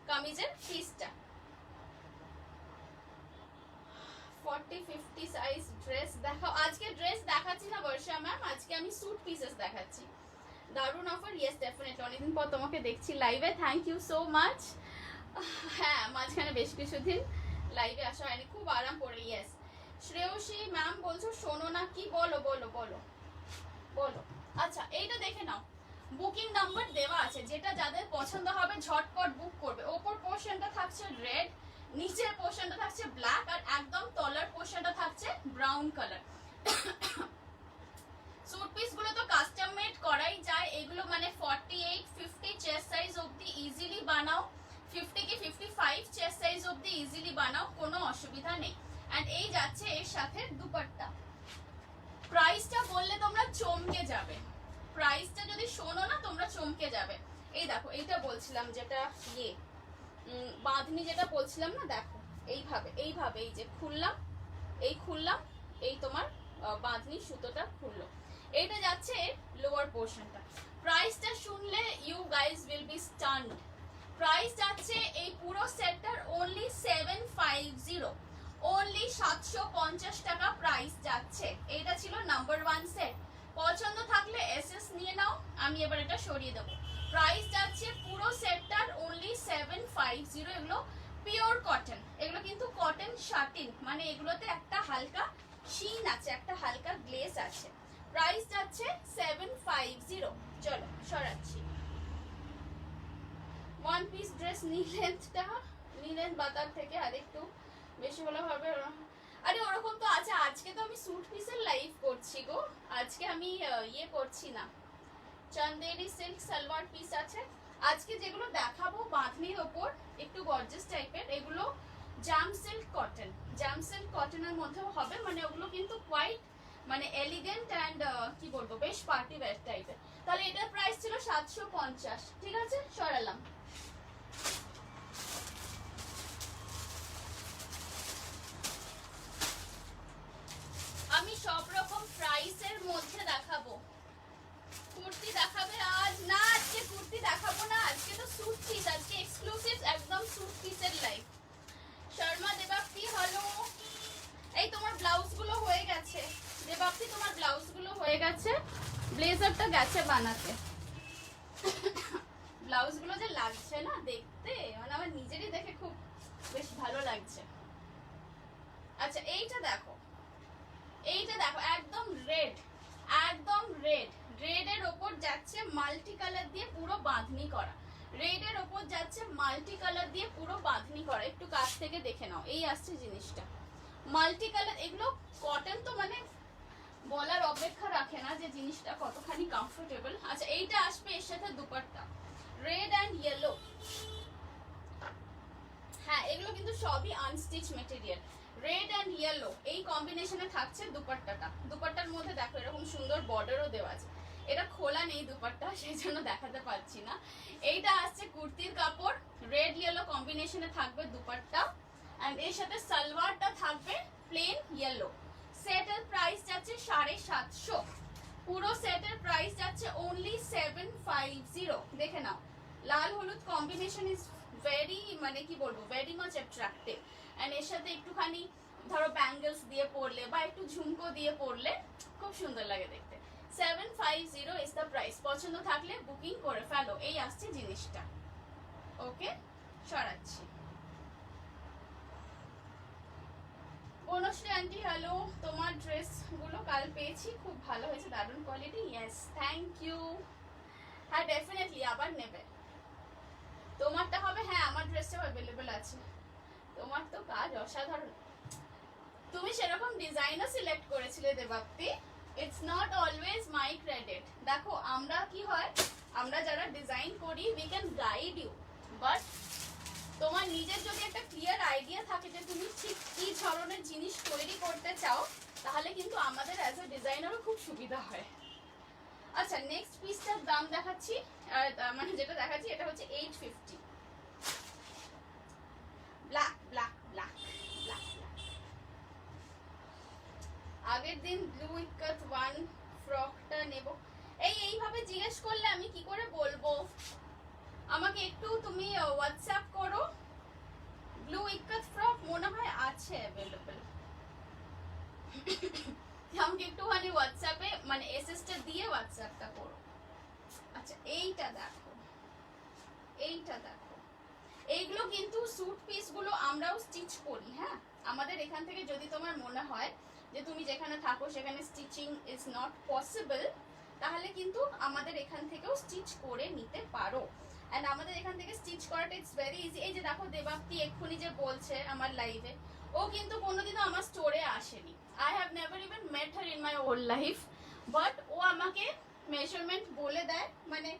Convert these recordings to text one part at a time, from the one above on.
কামিজের পিসটা। 40-50 size dress দেখাও। আজকে ড্রেস দেখাচ্ছি না বর্ষা ম্যাম, আজকে আমি স্যুট পিসেস দেখাচ্ছি। দারুন অফার, ইয়েস ডেফিনেটলি। অনেকদিন পর তোমাকে দেখছি লাইভে, থ্যাংক ইউ সো মাচ। হ্যাঁ, মাঝখানে বেশ কিছুদিন লাইভে আসা হয়নি, খুব আরাম করে। ইয়েস শ্রেয়সী ম্যাম বলছো শোনো না কি, বলো বলো বলো বলো। আচ্ছা এইটা দেখে নাও, বুকিং নাম্বার দেওয়া আছে, যেটা যাদের পছন্দ হবে ঝটপট বুক করবে। ওপর পোর্শনটা থাকছে রেড, নিচের পোর্শনটা থাকছে ব্ল্যাক, আর একদম তলার পোর্শনটা থাকছে ব্রাউন কালার। স্যুট পিস গুলো তো কাস্টম মেড করাই যায়, এগুলো মানে 48-50 চেস্ট সাইজ অবধি ইজিলি বানাও, 50 কি 55 চেস্ট সাইজ অবধি ইজিলি বানাও, কোনো অসুবিধা নেই। এন্ড এই যাচ্ছে এর সাথে দুপাট্টা। প্রাইসটা বললে তোমরা চমকে যাবে, প্রাইসটা যদি শোনো না তোমরা চমকে যাবে। এই দেখো এইটা বলছিলাম যেটা ইয়ে বাঁধনি যেটা বলছিলাম না, দেখো এইভাবে এইভাবে এই যে খুললাম, এই খুললাম, এই তোমার বাঁধনি সুতোটা খুললো, এইটা যাচ্ছে লোয়ার পোর্শনটা। প্রাইসটা শুনলে you guys will be stunned. Price যাচ্ছে এই পুরো সেটটার অনলি 750, অনলি 750 টাকা প্রাইস যাচ্ছে। এটা ছিল নাম্বার 1 সেট। পছন্দ থাকলে এসএস নিয়ে নাও, আমি এবার এটা সরিয়ে দেবো। প্রাইস যাচ্ছে পুরো সেটটার অনলি 750। এগুলো পিওর কটন, এগুলো কিন্তু কটন শাটিন, মানে এগুলোতে একটা হালকা শিন আছে, একটা হালকা গ্লেজ আছে। প্রাইস যাচ্ছে 750। চলো সরাচ্ছি। ওয়ান পিস ড্রেস নি লেন্থ বাতার থেকে আর একটু বেশি হলে হবে। আরে ওরকম তো আছে, আজকে তো আমি স্যুট পিসের লাইভ করছি গো, আজকে আমি ইয়ে করছি না। চন্দেরি সিল্ক সালোয়ার পিস আছে আজকে, যেগুলো দেখাবো বাঁধনির ওপর একটু গর্জিয়াস টাইপের, এগুলো জাম সিল্ক কটন, জাম সিল্ক কটনের মধ্যেও হবে, মানে ওগুলো কিন্তু কোয়াইট মানে এলিগেন্ট অ্যান্ড কি বলবো বেশ পার্টি ওয়্যার টাইপের। তাহলে এটার প্রাইস ছিল 750, ঠিক আছে সরালাম। আমি সব রকম প্রাইসের মধ্যে দেখাবো। কুর্তি দেখাবে আজ না, আজকে কুর্তি দেখাবো না, আজকে তো স্যুট পিস, আজকে এক্সক্লুসিভ একদম স্যুট পিসের লাইভ। শর্মা দেবাপ্তি হ্যালো। এই তোমার ব্লাউজ গুলো হয়ে গেছে দেবাপ্তি, তোমার ব্লাউজ গুলো হয়ে গেছে, ব্লেজারটা গেছে বানাতে। ব্লাউজ গুলো যে লাগছে না দেখতে, মানে আমার নিজেরই দেখে খুব বেশ ভালো লাগছে। আচ্ছা এইটা দেখো, এইটা দেখো একদম রেড, একদম রেড, রেড এর ওপর যাচ্ছে মাল্টি কালার দিয়ে পুরো বাঁধনি করা, রেড এর ওপর যাচ্ছে মাল্টি কালার দিয়ে পুরো বাঁধনি করা। একটু কাছ থেকে দেখে নাও, এই আসছে জিনিসটা মাল্টি কালার। এগুলো কটন তো মানে বলার অপেক্ষা রাখে না যে জিনিসটা কতখানি কমফোর্টেবল। আচ্ছা এইটা আসবে এর সাথে দুপাট্টা, রেড অ্যান্ড ইয়েলো। হ্যাঁ এগুলো কিন্তু সবই unstitch material, red and yellow এই কম্বিনেশনে থাকছে দুপাট্টাটা। দুপাট্টার মধ্যে দেখো এরকম সুন্দর বর্ডারও দেওয়া আছে, এটা খোলা নেই দুপাট্টা সেই জন্য দেখাতে পারছি না। এইটা আসছে কুর্তির কাপড়, রেড ইয়েলো কম্বিনেশনে থাকবে দুপাট্টা, এন্ড এর সাথে সালোয়ারটা থাকবে প্লেন ইয়েলো। সেটের প্রাইস যাচ্ছে 750, পুরো সেটের প্রাইস যাচ্ছে অনলি 750। দেখে নাও লাল হলুদ কম্বিনেশন ইজ ভেরি মানে কি বলবো ভেরি মাচ অ্যাট্রাক্টিভ, এন্ড এর সাথে একটুখানি ধরো ব্যাঙ্গেলস দিয়ে পরলে বা একটু ঝুমকো দিয়ে পরলে খুব সুন্দর লাগে দেখতে। 750 ইজ দ্য প্রাইস। পছন্দ থাকলে বুকিং করে ফেলো। এই আসছে জিনিসটা, ওকে সরাচ্ছি। বনশ্রী আন্টি হ্যালো, তোমার ড্রেস গুলো কাল পেয়েছি, খুব ভালো হয়েছে, দারুণ কোয়ালিটি। Yes thank you. হ্যাঁ ডেফিনেটলি আবার নেবে, তোমারটা হবে। হ্যাঁ আমার ড্রেসটাও অ্যাভেলেবেল আছে, তোমার তো কাজ অসাধারণ। তুমি সেরকম ডিজাইনও সিলেক্ট করেছিলে Debapti, it's not always my credit. দেখো আমরা কি হয়, আমরা যারা ডিজাইন করি we can guide you, but তোমার নিজের যদি একটা ক্লিয়ার আইডিয়া থাকে যে তুমি ঠিক কি ধরনের জিনিস তৈরি করতে চাও, তাহলে কিন্তু আমাদের অ্যাজ এ ডিজাইনারও খুব সুবিধা হয়। আচ্ছা নেক্সট পিসটার দাম দেখাচ্ছি, মানে যেটা দেখাচ্ছি এটা হচ্ছে 850। Black black black black black. আগের দিন ব্লু ইকাত ওয়ান ফ্রকটা নেব, এইভাবে জিজ্ঞেস করলে আমি কি করে বলবো? আমাকে একটু তুমি হোয়াটসঅ্যাপ করো, ব্লু ইক্কাত ফ্রক মনে হয় আছে অ্যাভেলেবল। আমাকে একটুখানি হোয়াটসঅ্যাপে মানে এসএসটা দিয়ে হোয়াটসঅ্যাপটা করো। আচ্ছা এইটা দেখো, এইটা দেখো, এইগুলো কিন্তু স্যুট পিস গুলো আমরাও স্টিচ করি। হ্যাঁ, আমাদের এখান থেকে যদি তোমার মনে হয় যে তুমি যেখানে থাকো সেখানে স্টিচিং ইজ নট পসিবল, তাহলে কিন্তু আমাদের এখান থেকেও স্টিচ করে নিতে পারো। অ্যান্ড আমাদের এখান থেকে স্টিচ করাটা ইটস ভেরি ইজি। এই যে দেখো দেবাপ্তি এক্ষুনি যে বলছে আমার লাইভে, ও কিন্তু কোনোদিনও আমার স্টোরে আসেনি। I have never even met her in my whole life, but ও আমাকে মেজারমেন্ট বলে দেয়, মানে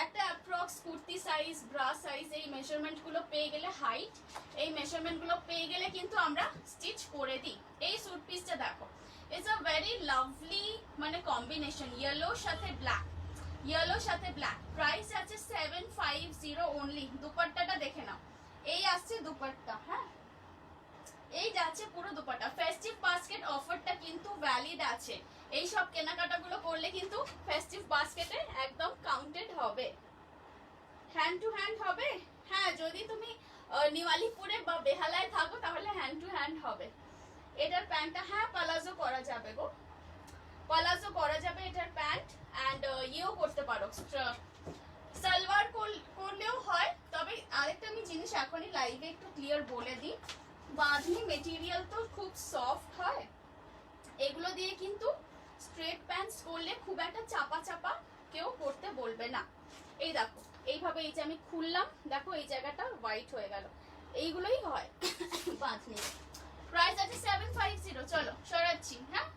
একটা approx kurti size, bra size, এই মেজারমেন্টগুলো পেয়ে গেলে, হাইট, এই মেজারমেন্টগুলো পেয়ে গেলে কিন্তু আমরা স্টিচ করে দিই। এই স্যুট পিসটা দেখো, ইটস আ ভেরি লাভলি মানে কম্বিনেশন, ইয়েলোর সাথে ব্ল্যাক, ইয়েলোর সাথে ব্ল্যাক। প্রাইস আছে 750 অনলি। দুপাট্টাটা দেখে নাও, এই আসছে দুপাট্টা। হ্যাঁ, এই যাচ্ছে পুরো দুপাট্টা। ফেস্টিভ বাস্কেট অফারটা কিন্তু ভ্যালিড আছে, এই সব কেনাকাটাগুলো করলে কিন্তু ফেস্টিভ বাস্কেটে একদম কাউন্টেড হবে। হ্যান্ড টু হ্যান্ড হবে। হ্যাঁ, যদি তুমি নিউ আলিপুরে বা বেহালায় থাকো তাহলে হ্যান্ড টু হ্যান্ড হবে। এটার প্যান্টটা হ্যাঁ পালাজো করা যাবে গো, পালাজো করা যাবে এটার প্যান্ট। অ্যান্ড ইয়েও করতে পারো, সালোয়ার করলেও হয়। তবে আরেকটা আমি জিনিস এখনই লাইভে একটু ক্লিয়ার বলে দিই, বাঁধনি মেটেরিয়াল তো খুব সফট হয়, এগুলো দিয়ে কিন্তু স্ট্রেট প্যান্টস করলে খুব একটা চাপা চাপা কেউ করতে বলবে না। এই দেখো এইভাবে, এই যে আমি খুললাম, দেখো এই জায়গাটা হোয়াইট হয়ে গেল, এইগুলোই হয় বাঁধনি। প্রাইস আছে 750। চলো সরাচ্ছি। হ্যাঁ,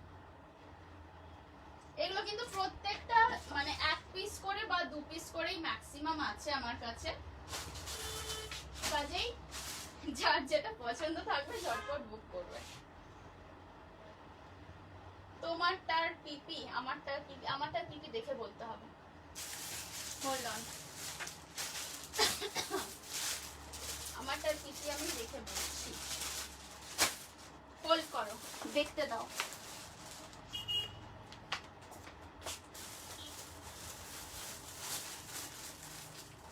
এগুলো কিন্তু প্রত্যেকটা মানে এক পিস করে বা দু পিস করেই ম্যাক্সিমাম আছে আমার কাছে, কাজেই যার যেটা পছন্দ থাকবে ঝটপট বুক করবে। তোমারটার পিপি, আমারটার পিপি, আমারটার পিপি দেখে বলতে হবে। হোল্ড অন, আমারটার পিপি আমি দেখে বলছি, হোল্ড করো, দেখতে দাও।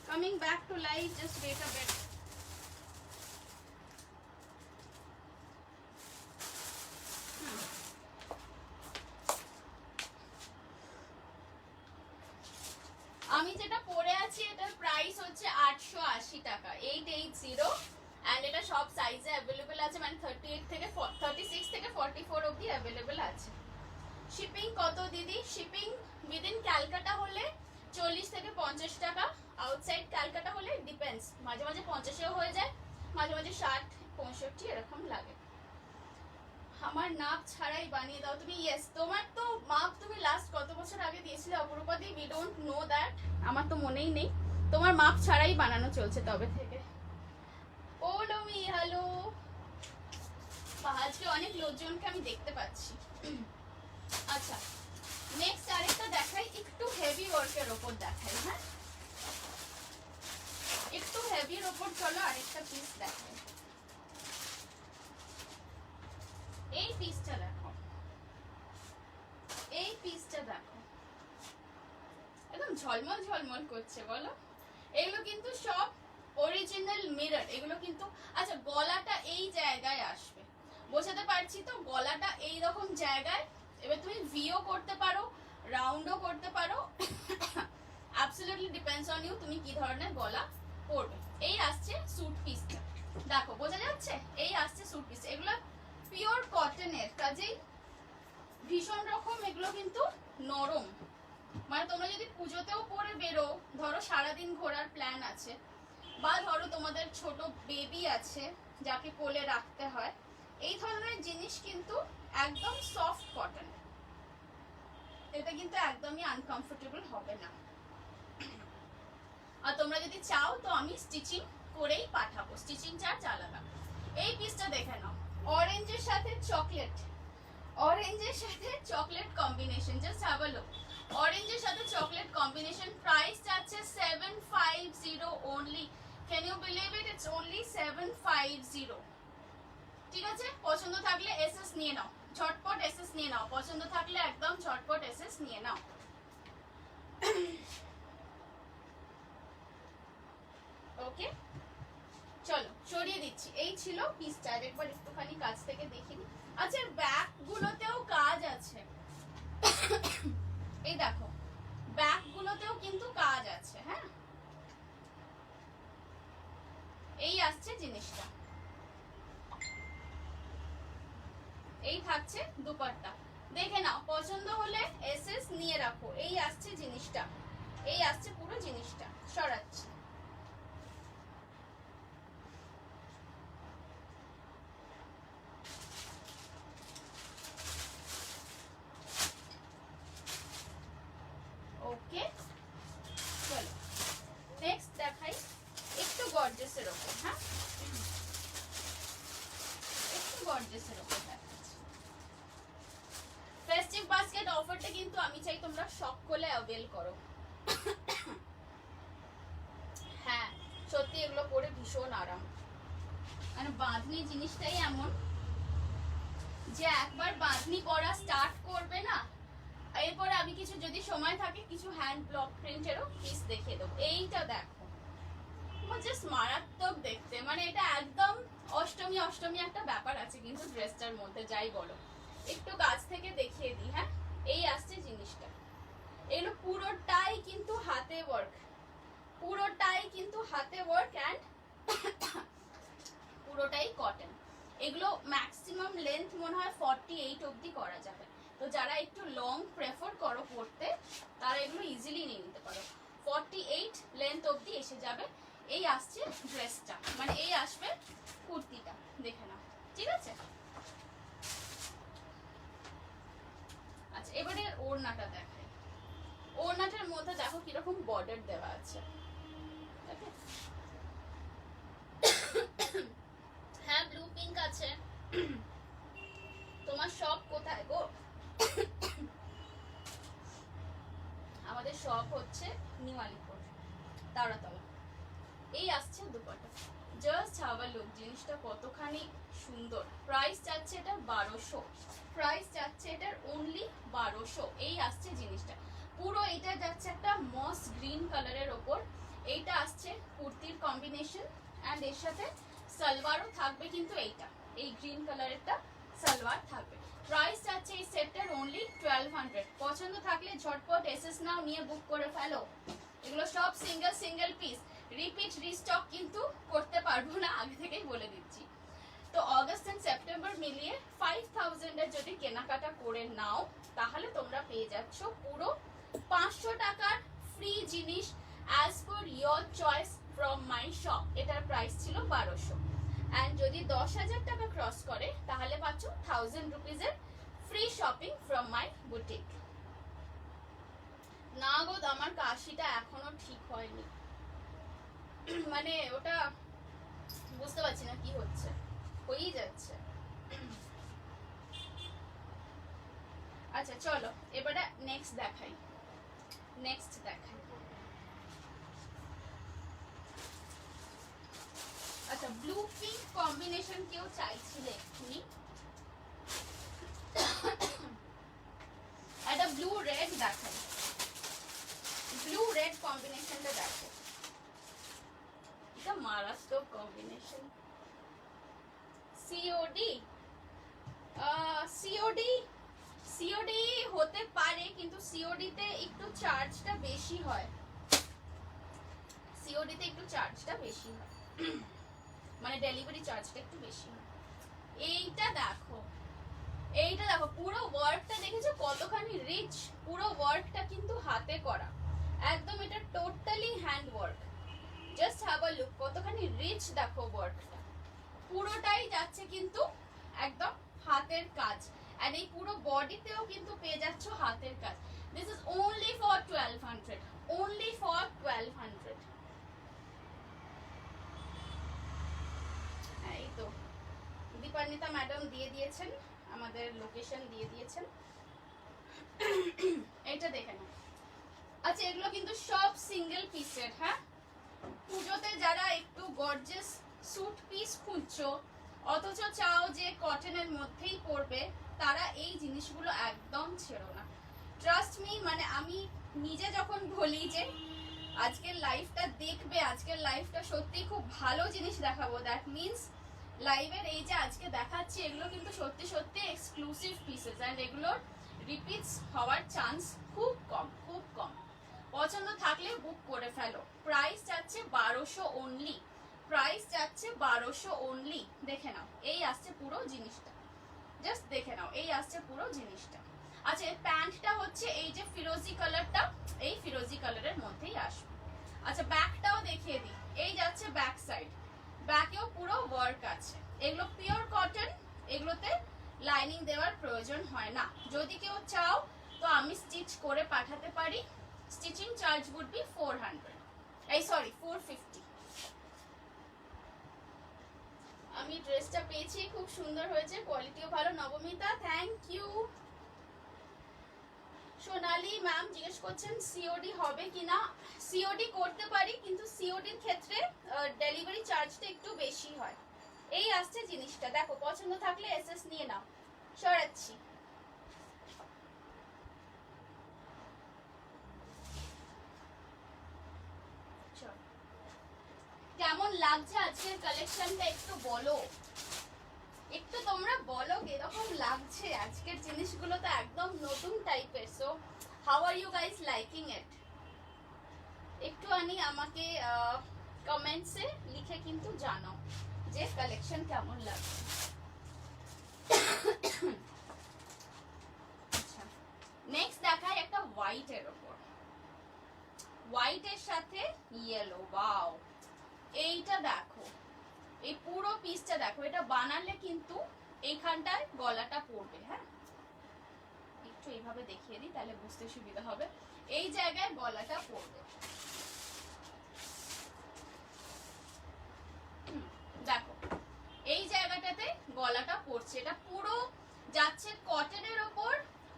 Coming back to live, just wait a bit. আমি যেটা পরে আছি এটার প্রাইস হচ্ছে 880 টাকা, 880। এন্ড এটা সব সাইজে অ্যাভেলেবেল আছে, মানে 38 থেকে 36 থেকে 44 অবধি অ্যাভেলেবেল আছে। শিপিং কত দিদি? শিপিং উইদিন ক্যালকাটা হলে 40 থেকে 50 টাকা, আউটসাইড ক্যালকাটা হলে ডিপেন্ডস, মাঝে মাঝে 50এও হয়ে যায়, মাঝে মাঝে 60 65 এরকম লাগে। আমার নাপ ছাড়াই বানিয়ে দাও তুমি। ইয়েস, তোমার তো মাপ তুমি লাস্ট কত বছর আগে দিয়েছিলে অপরূপাদি, উই ডোন্ট নো দ্যাট, আমার তো মনেই নেই। তোমার মাপ ছাড়াই বানানো চলছে তবে থেকে। ও নমি, হ্যালো। আজকে অনেক লোকজনকে আমি দেখতে পাচ্ছি। আচ্ছা, নেক্সট আরেকটা দেখাই, একটু হেভি ওয়ার্কের ওপর দেখাই। হ্যাঁ, একটু হেভির ওপর চলো আরেকটা পিস দেখাই। এই পিসটা দেখো, এই পিসটা দেখো, একদম ঝলমল ঝলমল করছে বলো। এগুলো কিন্তু সব অরিজিনাল মিরর, এগুলো কিন্তু। আচ্ছা, গলাটা এই জায়গায় আসবে, বোঝাতে পারছি তো? গলাটা এই রকম জায়গায়। এবার তুমি ভিও করতে পারো, রাউন্ডও করতে পারো, অ্যাবসলিউটলি ডিপেন্ডস অন ইউ তুমি কি ধরনের গলা পরবে। এই আসছে স্যুট পিসটা, দেখো বোঝা যাচ্ছে, এই আসছে স্যুট পিস। এগুলো পিওর কটনের, কাজেই ভীষণ রকম এগুলো কিন্তু নরম। মানে তোমরা যদি পুজোতেও পরে বেরো, ধরো সারাদিন ঘোরার প্ল্যান আছে, বা ধরো তোমাদের ছোট বেবি আছে যাকে কোলে রাখতে হয়, এই ধরনের জিনিস কিন্তু একদম সফট কটন, এটা কিন্তু একদমই আনকমফোর্টেবল হবে না। আর তোমরা যদি চাও তো আমি স্টিচিং করেই পাঠাবো, স্টিচিং চার্জ আলাদা। এই পিসটা দেখে নাও, অরেঞ্জের সাথে চকলেট, অরেঞ্জের সাথে chocolate combination, just have a look. অরেঞ্জের সাথে চকলেট কম্বিনেশন, প্রাইস আছে 750 only. Can you believe it? It's only 750। ঠিক আছে, পছন্দ থাকলে এসএস নিয়ে নাও, ঝটপট এসএস নিয়ে নাও, পছন্দ থাকলে একদম ঝটপট এসএস নিয়ে নাও। ওকে, চলো সরিয়ে দিচ্ছি। এই ছিল পিসটা, একবার একটুখানি কাছ থেকে দেখিনি। আচ্ছা ব্যাক গুলোতেও কাজ আছে, এই দেখো ব্যাক গুলোতেও কিন্তু কাজ আছে। হ্যাঁ এই আসছে জিনিসটা, এই থাকছে দুপাট্টা। দেখে নাও, পছন্দ হলে এসএস নিয়ে রাখো। এই আসছে জিনিসটা, এই আসছে পুরো জিনিসটা। সরাচ্ছি, ওকে চলো নেক্সট দেখাই একটু গর্জেসের ওপর। হ্যাঁ একটু গর্জেসের ওপর দেখাচ্ছি। ফেস্টিভ বাস্কেট অফারটা কিন্তু আমি চাই তোমরা সকলে অ্যাভেল করো। হ্যাঁ সত্যি এগুলো পরে ভীষণ আরাম। মানে বাঁধনি জিনিসটাই এমন যে একবার বাঁধনি পরা স্টার্ট করবে না, এরপরে আমি কিছু যদি সময় থাকে কিছু হ্যান্ড ব্লক প্রিন্টেরও পিস দেখিয়ে দেবো। এইটা দেখো জাস্ট মারাত্মক দেখতে, মানে এটা একদম অষ্টমী অষ্টমী একটা ব্যাপার আছে কিন্তু ড্রেসটার মধ্যে, যাই বলো। একটু কাছ থেকে দেখিয়ে দিই। হ্যাঁ এই আসছে জিনিসটা, এগুলো পুরোটাই কিন্তু হাতে ওয়ার্ক, পুরোটাই কিন্তু হাতে ওয়ার্ক অ্যান্ড পুরোটাই কটন। এগুলো ম্যাক্সিমাম লেন্থ মনে হয় 48 অবধি করা যাবে। তো যারা একটু লং প্রেফার করো পড়তে তারা এগুলো ইজিলি নিয়ে নিতে পারো। 48 লেন্থ অবধি এসে যাবে। এই আসছে ড্রেসটা, মানে এই আসবে কুর্তিটা, দেখে নাও ঠিক আছে। আচ্ছা এবারে ওড়নাটা দেখাই। ওড়নাটার মধ্যে দেখো কিরকম বর্ডার দেওয়া আছে। হ্যাঁ ব্লু পিঙ্ক আছে। তোমার শপ কোথায় গো? আমাদের শপ হচ্ছে নিউ আলিপুর তারাতলা। এই আসছে dupatta, just have a look, জিনিসটা কতখানি সুন্দর। প্রাইস যাচ্ছে এটা 1200, প্রাইস যাচ্ছে এটার অনলি 1200। এই আসছে জিনিসটা পুরো, এটা যাচ্ছে একটা মস গ্রিন কালারের ওপর। এইটা আসছে কুর্তির কম্বিনেশন অ্যান্ড এর সাথে সালোয়ারও থাকবে, কিন্তু এইটা এই গ্রিন কালারেরটা সালোয়ার থাকবে। প্রাইস যাচ্ছে এই সেটটার অনলি 1200। পছন্দ থাকলে ঝটপট এসএস নাও, নিয়ে বুক করে ফেলো। এগুলো সব single single piece, repeat restock কিন্তু করতে পারবো না, আগে থেকেই বলে দিচ্ছি। তো অগস্ট এন্ড সেপ্টেম্বর মিলিয়ে 5000 এর যদি কেনাকাটা করে নাও তাহলে তোমরা পেয়ে যাচ্ছ পুরো 500 টাকার ফ্রি জিনিস as per your choice from my shop. এটার প্রাইস ছিল 1200 অ্যান্ড যদি 10,000 টাকা ক্রস করে তাহলে পাচ্ছ 1000 রুপিজের free shopping from my boutique. না গো আমার কাশিটা এখনো ঠিক হয়নি, মানে ওটা বুঝতে পারছি না কি হচ্ছে, হয়েই যাচ্ছে। আচ্ছা চলো এবারে নেক্সট দেখাই, নেক্সট দেখাই। আচ্ছা ব্লু পিঙ্ক কম্বিনেশন কেউ চাইছিলে এক্ষুনি, একটা ব্লু রেড দেখাই। ব্লু রেড কম্বিনেশনটা দেখো, এটা মারাত্মক কম্বিনেশন। সিওডি সিওডি সিওডি হতে পারে, কিন্তু সিওডি তে একটু চার্জটা বেশি হয়, সিওডি তে একটু চার্জটা বেশি হয়, মানে ডেলিভারি চার্জটা একটু বেশি হয়। এইটা দেখো, এইটা দেখো পুরো ওয়ার্কটা দেখেছো কতখানি রিচ, পুরো ওয়ার্কটা কিন্তু হাতে করা একদম, এটা totally hand work. Just have a look, কতখানি রিচ দেখো ওয়ার্কটা, পুরোটাই যাচ্ছে কিন্তু একদম হাতের কাজ। আর এই পুরো বডিতেও কিন্তু পেয়ে যাচ্ছ হাতের কাজ। This is only for 1200, only for 1200। এই তো দীপান্বিতা ম্যাডাম দিয়ে দিয়েছেন, আমাদের লোকেশন দিয়ে দিয়েছেন, এটা দেখে নাও। আচ্ছা এগুলো কিন্তু সব সিঙ্গেল পিসের। হ্যাঁ পুজোতে যারা একটু গর্জিয়াস স্যুট পিস খুঁজছো অথচ চাও যে কটনের মধ্যেই পরবে, তারা এই জিনিসগুলো একদম ছেড়ো না। ট্রাস্ট মি, মানে আমি নিজে যখন বলি যে আজকের লাইভটা দেখবে, আজকের লাইভটা সত্যি খুব ভালো জিনিস দেখাবো। দ্যাট মিনস লাইভের এই যে আজকে দেখাচ্ছি এগুলো কিন্তু সত্যি সত্যি এক্সক্লুসিভ পিসেস, অ্যান্ড এগুলোর রিপিটস হওয়ার চান্স খুব কম, খুব কম। পছন্দ থাকলে বুক করে ফেলো। প্রাইস যাচ্ছে 1200 অনলি, প্রাইস যাচ্ছে 1200 অনলি। দেখে নাও, এই আসছে পুরো জিনিসটা, জাস্ট দেখে নাও, এই আসছে পুরো জিনিসটা। আচ্ছা, প্যান্টটা হচ্ছে এই যে ফিরোজি কালারটা, এই ফিরোজি কালারের মধ্যেই আসবে। আচ্ছা, ব্যাকটাও দেখিয়ে দিই। এই যাচ্ছে ব্যাক সাইড, ব্যাকেও পুরো ওয়ার্ক আছে। এগুলো পিওর কটন, এগুলোতে লাইনিং দেওয়ার প্রয়োজন হয় না। যদি কেউ চাও তো আমি স্টিচ করে পাঠাতে পারি। স্টিচিং চার্জ উড বি 400, এই সরি 450। আমি ড্রেসটা পেয়েছি, খুব সুন্দর হয়েছে, কোয়ালিটিও ভালো। Nabamita thank you. Sonali ma'am জিজ্ঞেস করছেন সিওডি হবে কিনা। সিওডি করতে পারি, কিন্তু সিওডির ক্ষেত্রে ডেলিভারি চার্জটা একটু বেশি হয়। এই আসছে জিনিসটা, দেখো পছন্দ থাকলে এসএস নিয়ে নাও। সরাচ্ছি। কেমন লাগছে আজকের কালেকশনটা একটু বলো, একটু তোমরা বলো কিরকম লাগছে আজকের জিনিসগুলো। তো একদম নতুন টাইপের। So how are you guys liking it? একটুখানি আমাকে কমেন্টসে লিখে কিন্তু জানাও যে কালেকশন কেমন লাগছে। আচ্ছা, নেক্সট দেখাই একটা হোয়াইট এর উপর, হোয়াইট এর সাথে ইয়েলো। ওয়াও, এইটা দেখো, এই পুরো পিসটা দেখো। এটা বানালে কিন্তু এইখানটায় গলাটা পড়বে। হ্যাঁ, একটু এইভাবে দেখিয়ে দিই তাহলে বুঝতে সুবিধা হবে। এই জায়গায় গলাটা পড়বে, দেখো এই জায়গাটাতে গলাটা পড়ছে। এটা পুরো যাচ্ছে কটনের ওপর,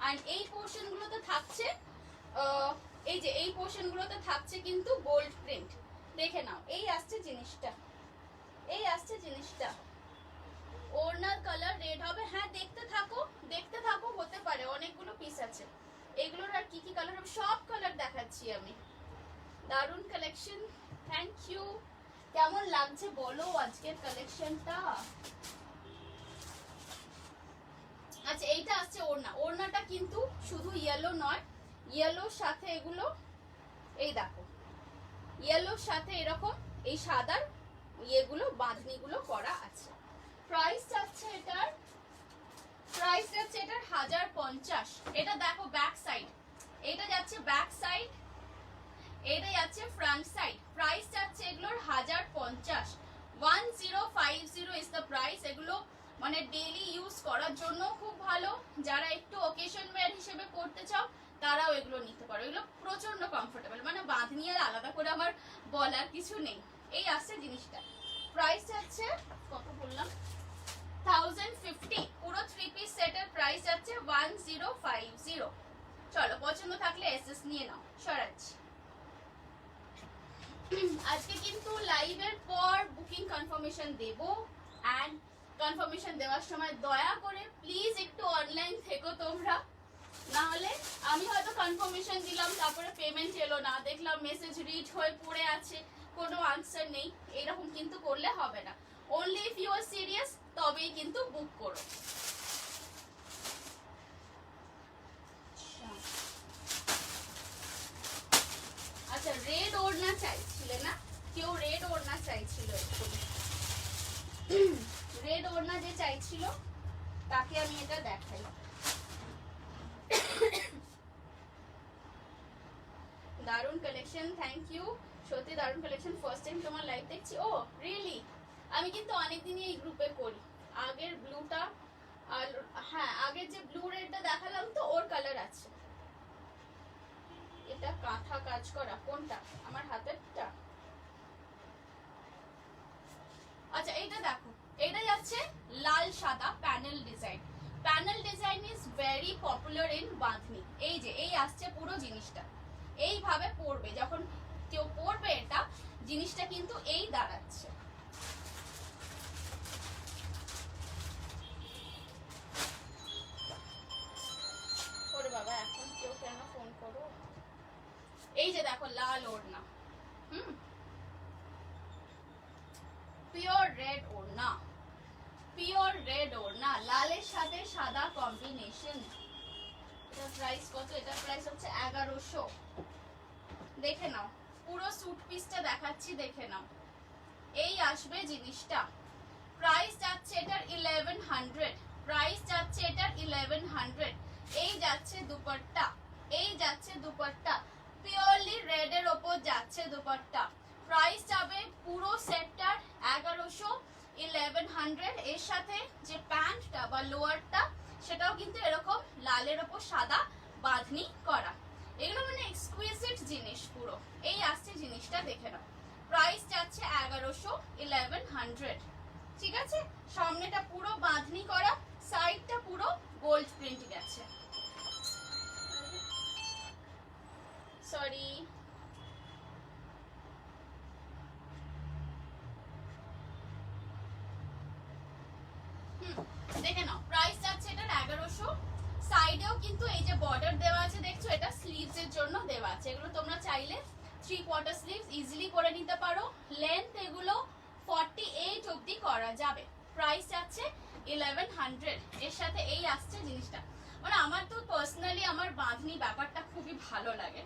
আর এই পোর্শন গুলোতে থাকছে এই যে এই পোর্শন গুলোতে থাকছে কিন্তু গোল্ড প্রিন্ট। দেখে নাও, এই আসছে জিনিসটা, এই আসছে জিনিসটা। ওড়নার কালার রেড হবে। হ্যাঁ, দেখতে থাকো, দেখতে থাকো, হতে পারে অনেকগুলো পিস আছে। এগুলোর আর কি কি কালার হবে সব কালার দেখাচ্ছি আমি। দারুন কালেকশন, থ্যাংক ইউ। কেমন লাগছে বলো আজকের কালেকশনটা? আচ্ছা, এইটা আসছে ওড়না। ওড়নাটা কিন্তু শুধু ইয়েলো নয়, ইয়েলোর সাথে এগুলো এই দেখো, ইয়েলোর সাথে এরকম এই সাদার ইয়েগুলো বাঁধনিগুলো করা আছে। প্রাইস যাচ্ছে এটার, প্রাইস যাচ্ছে এটার 1050। এটা দেখো ব্যাক সাইড, এটা যাচ্ছে ব্যাক সাইড, এটা যাচ্ছে ফ্রন্ট সাইড। প্রাইস যাচ্ছে এগুলোর 1050, 1050 ইজ দ্য প্রাইস। এগুলো মানে ডেইলি ইউজ করার জন্য খুব ভালো। যারা একটু অকেশন ওয়্যার হিসেবে পড়তে চাও তারাও এগুলো নিতে পারো। এগুলো প্রচন্ড কমফোর্টেবল, মানে বাঁধনি আর আলাদা করে আমার বলার কিছু নেই। এই আসছে জিনিসটা। প্রাইস যাচ্ছে কত বললাম, 1050। পুরো 3 পিস সেটের প্রাইস যাচ্ছে 1050। চলো, পছন্দ থাকলে এসএস নিয়ে নাও। সরাচ্ছি। আজকে কিন্তু লাইভের পর বুকিং কনফার্মেশন দেব, এন্ড কনফার্মেশন দেওয়ার সময় দয়া করে প্লিজ একটু অনলাইন থেকো তোমরা। না হলে আমি হয়তো কনফার্মেশন দিলাম, তারপরে পেমেন্ট এলো না, দেখলাম মেসেজ রিড হয়ে পড়ে আছে, কোনো আনসার নেই। এরকম কিন্তু করলে হবে না। Only if you are serious তবেই কিন্তু বুক করো। আচ্ছা, রেড ওড়না চাইছিলে না কেউ? রেড ওড়না চাইছিল, রেড ওড়না যে চাইছিল তাকে আমি এটা দেখাই। দারুন কালেকশন, থ্যাংক ইউ। সত্যি দারুন কালেকশন, ফার্স্ট টাইম তোমার লাইভ দেখছি। Oh really? আমি কিন্তু অনেকদিনই এই গ্রুপে করি। আগের ব্লুটা আর হ্যাঁ, আগের যে ব্লু রেডটা দেখালাম তো ওর কালার আছে। এটা কাঁথা কাজ করা কোনটা? আমার হাতেরটা। আচ্ছা, এইটা দেখো, এটা যাচ্ছে লাল সাদা panel design. Panel design is very popular in bandhani. এই যে এই আসছে পুরো জিনিসটা, এইভাবে পড়বে যখন কেউ পড়বে এটা, জিনিসটা কিন্তু এই দাঁড়াচ্ছে। ওরে বাবা, এখন কেউ কেন ফোন করো? এই যে দেখো লাল ওড়না, পিওর রেড ওড়না, পিওর রেড ওড়না, লালের সাথে সাদা কম্বিনেশন। এটার প্রাইস কত? এটার প্রাইস হচ্ছে 1100। দেখে নাও, পুরো স্যুট পিসটা দেখাচ্ছি, দেখে নাও। এই আসবে জিনিসটা। প্রাইস যাচ্ছে এটার 1100, প্রাইস যাচ্ছে এটার 1100। এই যাচ্ছে দুপাট্টা, এই যাচ্ছে দুপাট্টা, পিওরলি রেড এর ওপর যাচ্ছে দুপাট্টা। প্রাইস যাবে পুরো সেটটার 1100, 1100। এর সাথে যে প্যান্টটা বা লোয়ারটা সেটাও কিন্তু এরকম লালের ওপর সাদা বাঁধনি করা। এগুলো মানে এক্সকুইজিট জিনিস পুরো। এই আসছে জিনিসটা, দেখে নাও। প্রাইস যাচ্ছে 1100, 1100। ঠিক আছে, সামনেটা পুরো বাঁধনি করা, সাইডটা পুরো গোল্ড প্রিন্টিং আছে। সরি, দেখে নাও। প্রাইস যাচ্ছে এটার 1100। সাইডেও কিন্তু এই যে বর্ডার দেওয়া আছে দেখছো, এটা স্লিভস এর জন্য দেওয়া আছে। এগুলো তোমরা চাইলে 3/4 স্লিভস ইজিলি করে নিতে পারো। লেন্থ এগুলো 48 অবধি করা যাবে। প্রাইস যাচ্ছে 1100। এর সাথে এই আসছে জিনিসটা। মানে আমার তো পার্সোনালি আমার বাঁধনি ব্যাপারটা খুবই ভালো লাগে,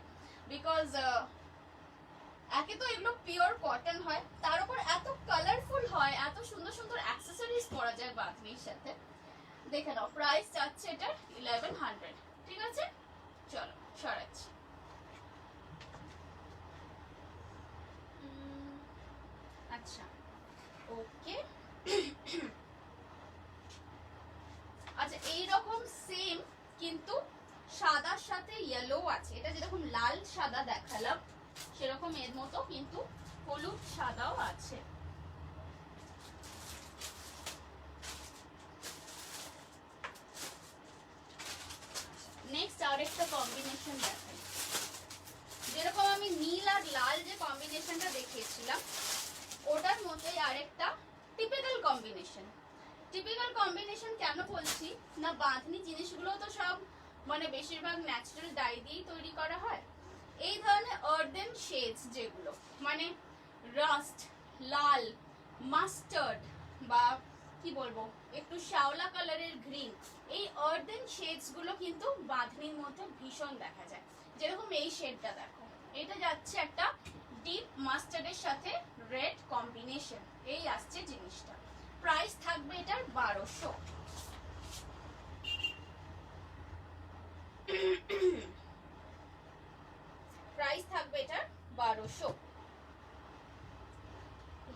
বিকজ একে তো এগুলো পিওর কটন হয়, তার উপর এত কালারফুল হয়, এত সুন্দর সুন্দর অ্যাক্সেসরিজ পরা যায় বাঁধনির সাথে। দেখে নাও, প্রাইস যাচ্ছে এটার 1100। ঠিক আছে, চলো সরাচ্ছি। আচ্ছা, ওকে। আচ্ছা, এইরকম সেম কিন্তু সাদার সাথে ইয়েলো আছে। এটা যেরকম লাল সাদা দেখালাম, সেরকম এর মতো কিন্তু হলুদ সাদাও আছে। নেক্সট আরেকটা কম্বিনেশন দেখাই। যেরকম আমি নীল আর লাল যে কম্বিনেশনটা দেখিয়েছিলাম, ওটার মতোই আরেকটা টিপিক্যাল কম্বিনেশন। টিপিক্যাল কম্বিনেশন কেন বলছি না, বাঁধনি জিনিসগুলো তো সব মানে বেশিরভাগ ন্যাচারাল ডাই দিয়েই তৈরি করা হয়। এই ধরনের আর্দেন শেডস যেগুলো মানে রাস্ট, লাল, মাস্টার্ড বা কি বলবো একটু শ্যাওলা কালারের গ্রিন, এই আর্দেন শেডস গুলো কিন্তু বাঁধনির মধ্যে ভীষণ দেখা যায়। যেরকম এই শেডটা দেখো, এটা যাচ্ছে একটা ডিপ মাস্টার্ডের সাথে রেড কম্বিনেশন। এই আসছে জিনিসটা। প্রাইস থাকবে এটার 1200। প্রাইস থাকবে এটার 1200।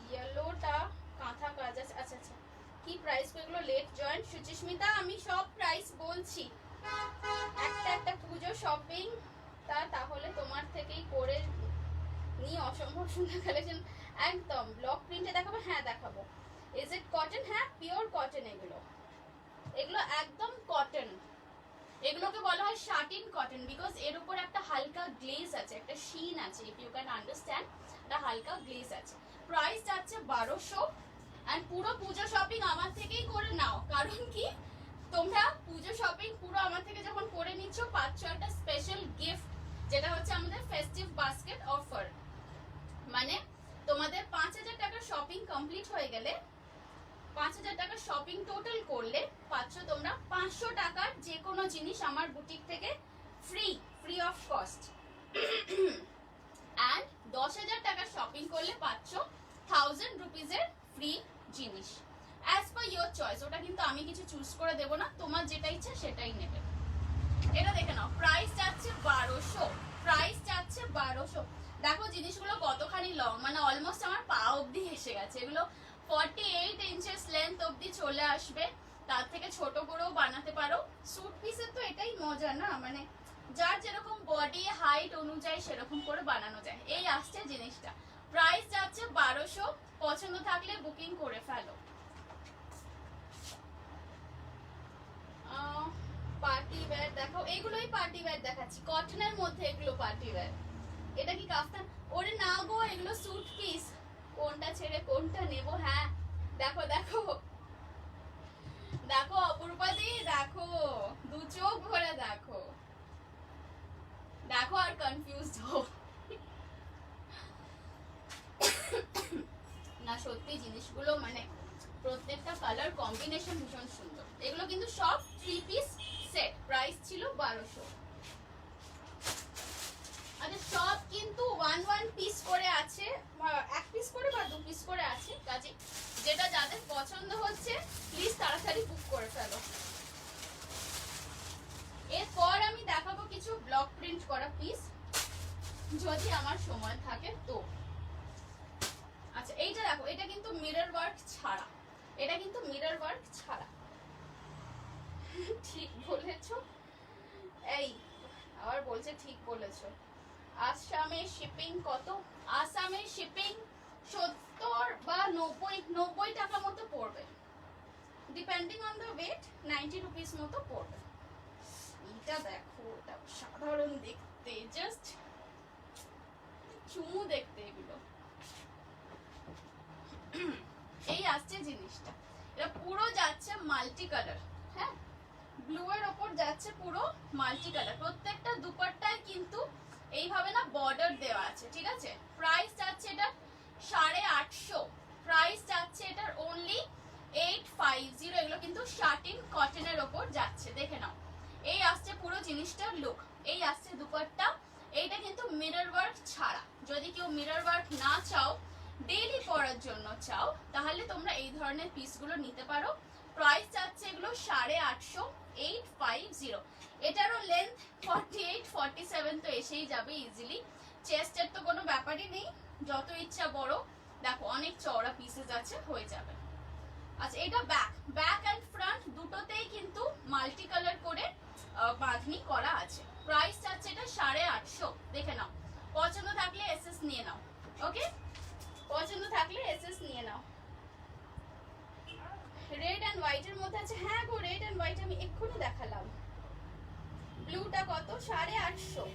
ইয়েলোটা কাঁথা কাজ আছে। আচ্ছা আচ্ছা, কি প্রাইস এগুলো? লেট জয়েন্ট সুচিস্মিতা, আমি সব প্রাইস বলছি। একটা একটা পুজো শপিং তাহলে তোমার থেকেই করে নিয়ে অসম্ভব সুন্দর কালেকশন। একদম ব্লক প্রিন্টে দেখাবো? হ্যাঁ দেখাবো। Is it cotton? হ্যাঁ পিওর কটন। এগুলো এগুলো একদম কটন। এগুলোকে বলা হয় শাটিন কটন, বিকজ এর উপর একটা হালকা গ্লেজ আছে, একটা শিন আছে। ইফ ইউ ক্যান আন্ডারস্ট্যান্ড, একটা হালকা গ্লেজ আছে। প্রাইস যাচ্ছে 1200। এন্ড পুরো পুজো শপিং আমার থেকেই করে নাও, কারণ কি তোমরা পুজো শপিং পুরো আমার থেকে যখন করে নিচ্ছ, পাচ্ছ একটা স্পেশাল গিফট, যেটা হচ্ছে আমাদের ফেস্টিভ বাস্কেট অফার। মানে তোমাদের 5000 টাকার শপিং কমপ্লিট হয়ে গেলে, 5000 টাকা শপিং টোটাল করলে পাচ্ছ তোমরা 500 টাকার যে কোনো জিনিস আমার বুটিক থেকে ফ্রি অফ কস্ট। এন্ড 10,000 টাকা শপিং করলে পাচ্ছ 1000 রুপিজের ফ্রি জিনিস। অ্যাজ পার ইয়োর চয়েস, ওটা কিন্তু আমি কিছু চুজ করে দেবো না, তোমার যেটা ইচ্ছা সেটাই নেবে। এটা দেখে নাও, প্রাইস যাচ্ছে 1200। প্রাইস যাচ্ছে 1200। দেখো জিনিসগুলো কতখানি লং, মানে অলমোস্ট আমার পা অবধি এসে গেছে। এগুলো 48 ইঞ্চেস লেন্থ অবধি চলে আসবে, তার থেকে ছোট করেও বানাতে পারো। স্যুট পিসের তো এটাই মজা না, মানে যার যেরকম বডি হাইট অনুযায়ী সেরকম করে বানানো যায়। এই আসছে জিনিসটা। প্রাইস যাচ্ছে 1200। পছন্দ থাকলে বুকিং করে ফেলো। পার্টি ওয়্যার দেখাও। এগুলোই পার্টি ওয়্যার দেখাচ্ছি, কটনের মধ্যে এগুলো পার্টি ওয়্যার। এটা কি কাফতান? ওরে না গো, এগুলো স্যুট পিস। কোনটা ছেড়ে কোনটা নেব? হ্যাঁ দেখো দেখো দেখো অপূর্বা দি, দেখো দু চোখ ভরে দেখো, দেখো আর কনফিউজড হো না। সত্যি জিনিস জিনিসগুলো মানে প্রত্যেকটা কালার কম্বিনেশন ভীষণ সুন্দর। এগুলো কিন্তু সব 3 পিস সেট, প্রাইস ছিল 1200। আচ্ছা সব কিন্তু 1 পিস করে আছে, 1 পিস করে বা 2 পিস করে আছে, কাজে যেটা যাদের পছন্দ হচ্ছে প্লিজ তাড়াতাড়ি বুক করে ফেলো। এরপর আমি দেখাবো কিছু ব্লক প্রিন্ট করা পিস, যদি আমার সময় থাকে তো। আচ্ছা এইটা দেখো, এটা কিন্তু মিরর ওয়ার্ক ছাড়া, এটা কিন্তু মিরর ওয়ার্ক ছাড়া। ঠিক বলেছো, এই আবার বলছে ঠিক বলেছো। আসামে শিপিং কত? আসামে শিপিং 70 বা 90 টাকা মতো পড়বে, depending on the weight 90 rupees মতো পড়বে। এটা দেখো, এটা সাধারণ দেখতে, জাস্ট চুমু দেখতে এগুলো। এই আসছে জিনিসটা, এটা পুরো যাচ্ছে মাল্টি কালার, হ্যাঁ ব্লু এর ওপর যাচ্ছে পুরো মাল্টি কালার। প্রত্যেকটা দুপাট্টায় কিন্তু এইভাবে না বর্ডার দেওয়া আছে, ঠিক আছে। প্রাইস যাচ্ছে এটা 850, প্রাইস যাচ্ছে এটার অনলি 850। এগুলো কিন্তু শাটিন কটনের ওপর যাচ্ছে, দেখে নাও। এই আসছে পুরো জিনিসটার লুক, এই আসছে দুপাট্টা। এইটা কিন্তু মিরর ওয়ার্ক ছাড়া, যদি কেউ মিরর ওয়ার্ক না চাও, ডেইলি পরার জন্য চাও, তাহলে তোমরা এই ধরনের পিসগুলো নিতে পারো। প্রাইস যাচ্ছে এগুলো 850, 850। এটারও লেন্থ 48, 47 তো এসেই যাবে ইজিলি। চেস্টের তো কোনো ব্যাপারই নেই, যত ইচ্ছা বড়, দেখো অনেক চওড়া পিসেস আছে, হয়ে যাবে। আচ্ছা এটা ব্যাক অ্যান্ড ফ্রন্ট দুটোতেই কিন্তু মাল্টি কালার করে বাঁধনি করা আছে। প্রাইস যাচ্ছে এটা 850, দেখে নাও। পছন্দ থাকলে এসএস নিয়ে নাও, ওকে, পছন্দ থাকলে এসএস নিয়ে নাও। রেড এন্ড হোয়াইটের মধ্যে আছে, হ্যাঁ গো রেড এন্ড হোয়াইট আমি এক্ষুনি দেখালাম। ব্লুটা কত? 850,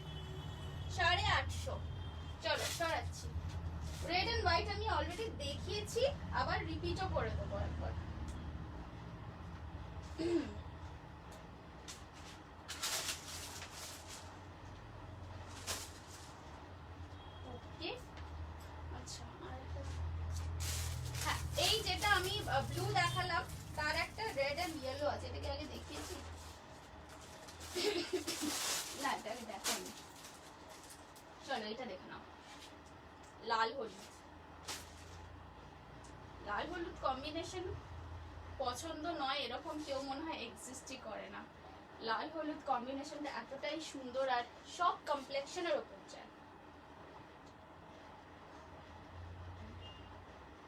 850। চলো সরাচ্ছি। রেড এন্ড হোয়াইট আমি অলরেডি দেখিয়েছি, আবার রিপিটও করে দেবো একবার। ওকে আচ্ছা, হ্যাঁ এই যেটা আমি ব্লু দেখালাম তার একটা রেড এন্ড ইয়েলো আছে, এটাকে আগে দেখিয়েছি না, এটাকে দেখাইনি। চলো এটা দেখে নাও, লাল হলুদ। লাল হলুদ কম্বিনেশন পছন্দ নয় এরকম কেউ মনে হয় এক্সিস্টই করে না। লাল হলুদ কম্বিনেশনটা এতটাই সুন্দর, আর সব কমপ্লেক্সনের ওপর যায়।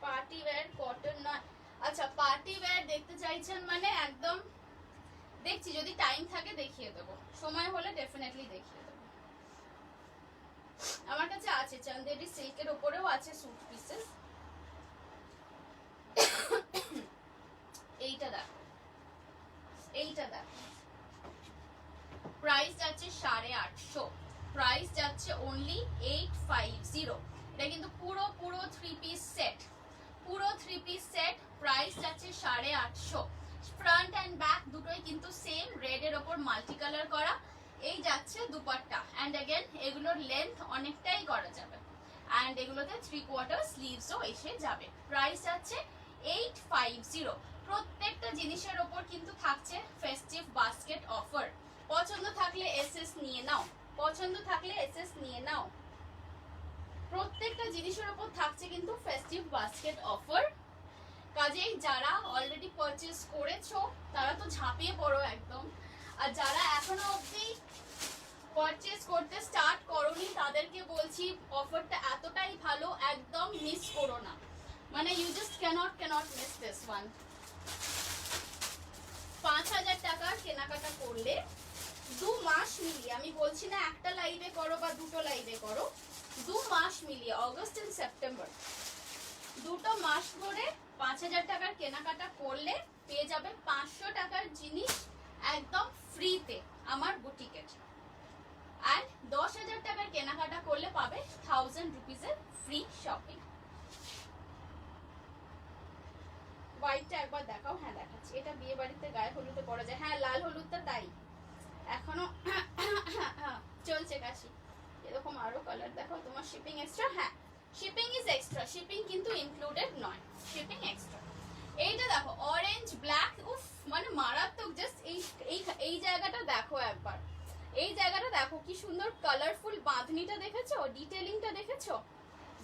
পার্টি ওয়্যার কটন নয়, আচ্ছা পার্টি ওয়্যার দেখতে চাইছেন মানে একদম দেখছি, যদি টাইম থাকে দেখিয়ে দেবো, সময় হলে ডেফিনেটলি দেখিয়ে দেবো। আমার কাছে আছে চান্দেরি সিল্কের উপরেও আছে স্যুট পিসেস। এইটা দেখো, এইটা দেখো, প্রাইস যাচ্ছে 850, প্রাইস যাচ্ছে অনলি 850। এটা কিন্তু পুরো 3 পিস সেট, পুরো 3 পিস সেট, প্রাইস যাচ্ছে 850। ফ্রন্ট এন্ড ব্যাক দুটোই কিন্তু সেম রেড এর ওপর মাল্টি কালার করা। এই যাচ্ছে দুপাট্টা, এন্ড अगेन এগুলোর লেন্থ অনেকটাই করা যাবে, এন্ড এগুলোতে 3/4 স্লিভসও এসে যাবে। প্রাইস যাচ্ছে 850। প্রত্যেকটা জিনিসের ওপর কিন্তু থাকছে ফেস্টিভ বাস্কেট অফার। পছন্দ থাকলে এসএস নিয়ে নাও, পছন্দ থাকলে এসএস নিয়ে নাও। প্রত্যেকটা জিনিসের ওপর থাকছে কিন্তু ফেস্টিভ বাস্কেট অফার। কাজেই যারা অলরেডি পারচেজ করেছো তারা তো ঝাঁপিয়ে পড়ো একদম, আর যারা এখনো অবধি পারচেজ করতে স্টার্ট করোনি তাদেরকে বলছি অফারটা এতটাই ভালো, একদম মিস করো না, মানে you just cannot miss this one. 5000 টাকার কেনাকাটা করলে 2 মাস মিলিয়ে, আমি বলছি না একটা লাইভে করো বা দুটো লাইভে করো, 2 মাস মিলিয়ে অগস্ট এন্ড সেপ্টেম্বর 2টো মাস ধরে 5000 টাকার কেনাকাটা করলে পেয়ে যাবে 500 টাকার জিনিস একদম ফ্রিতে আমার বুটিকে, আর 10,000 টাকার কেনাকাটা করলে পাবে 1000 রুপিসের ফ্রি শপিং। হোয়াইটটা একবার দেখাও, হ্যাঁ দেখাচ্ছি। এটা বিয়ে বাড়িতে গায়ে হলুদে পরা যায়, হ্যাঁ লাল হলুদটা তাই এখনো চলছে কাশি। এরকম আরো কালার দেখাও, তোমার শিপিং এক্সট্রা, হ্যাঁ শিপিং ইজ এক্সট্রা, শিপিং কিন্তু ইনক্লুডেড নয়, শিপিং এক্সট্রা। এইটা দেখো অরেঞ্জ ব্ল্যাক, উফ মানে মারাত্মক, জাস্ট এই জায়গাটা দেখো একবার, এই জায়গাটা দেখো কি সুন্দর কালারফুল বাঁধনিটা দেখেছো, ডিটেলিংটা দেখেছো।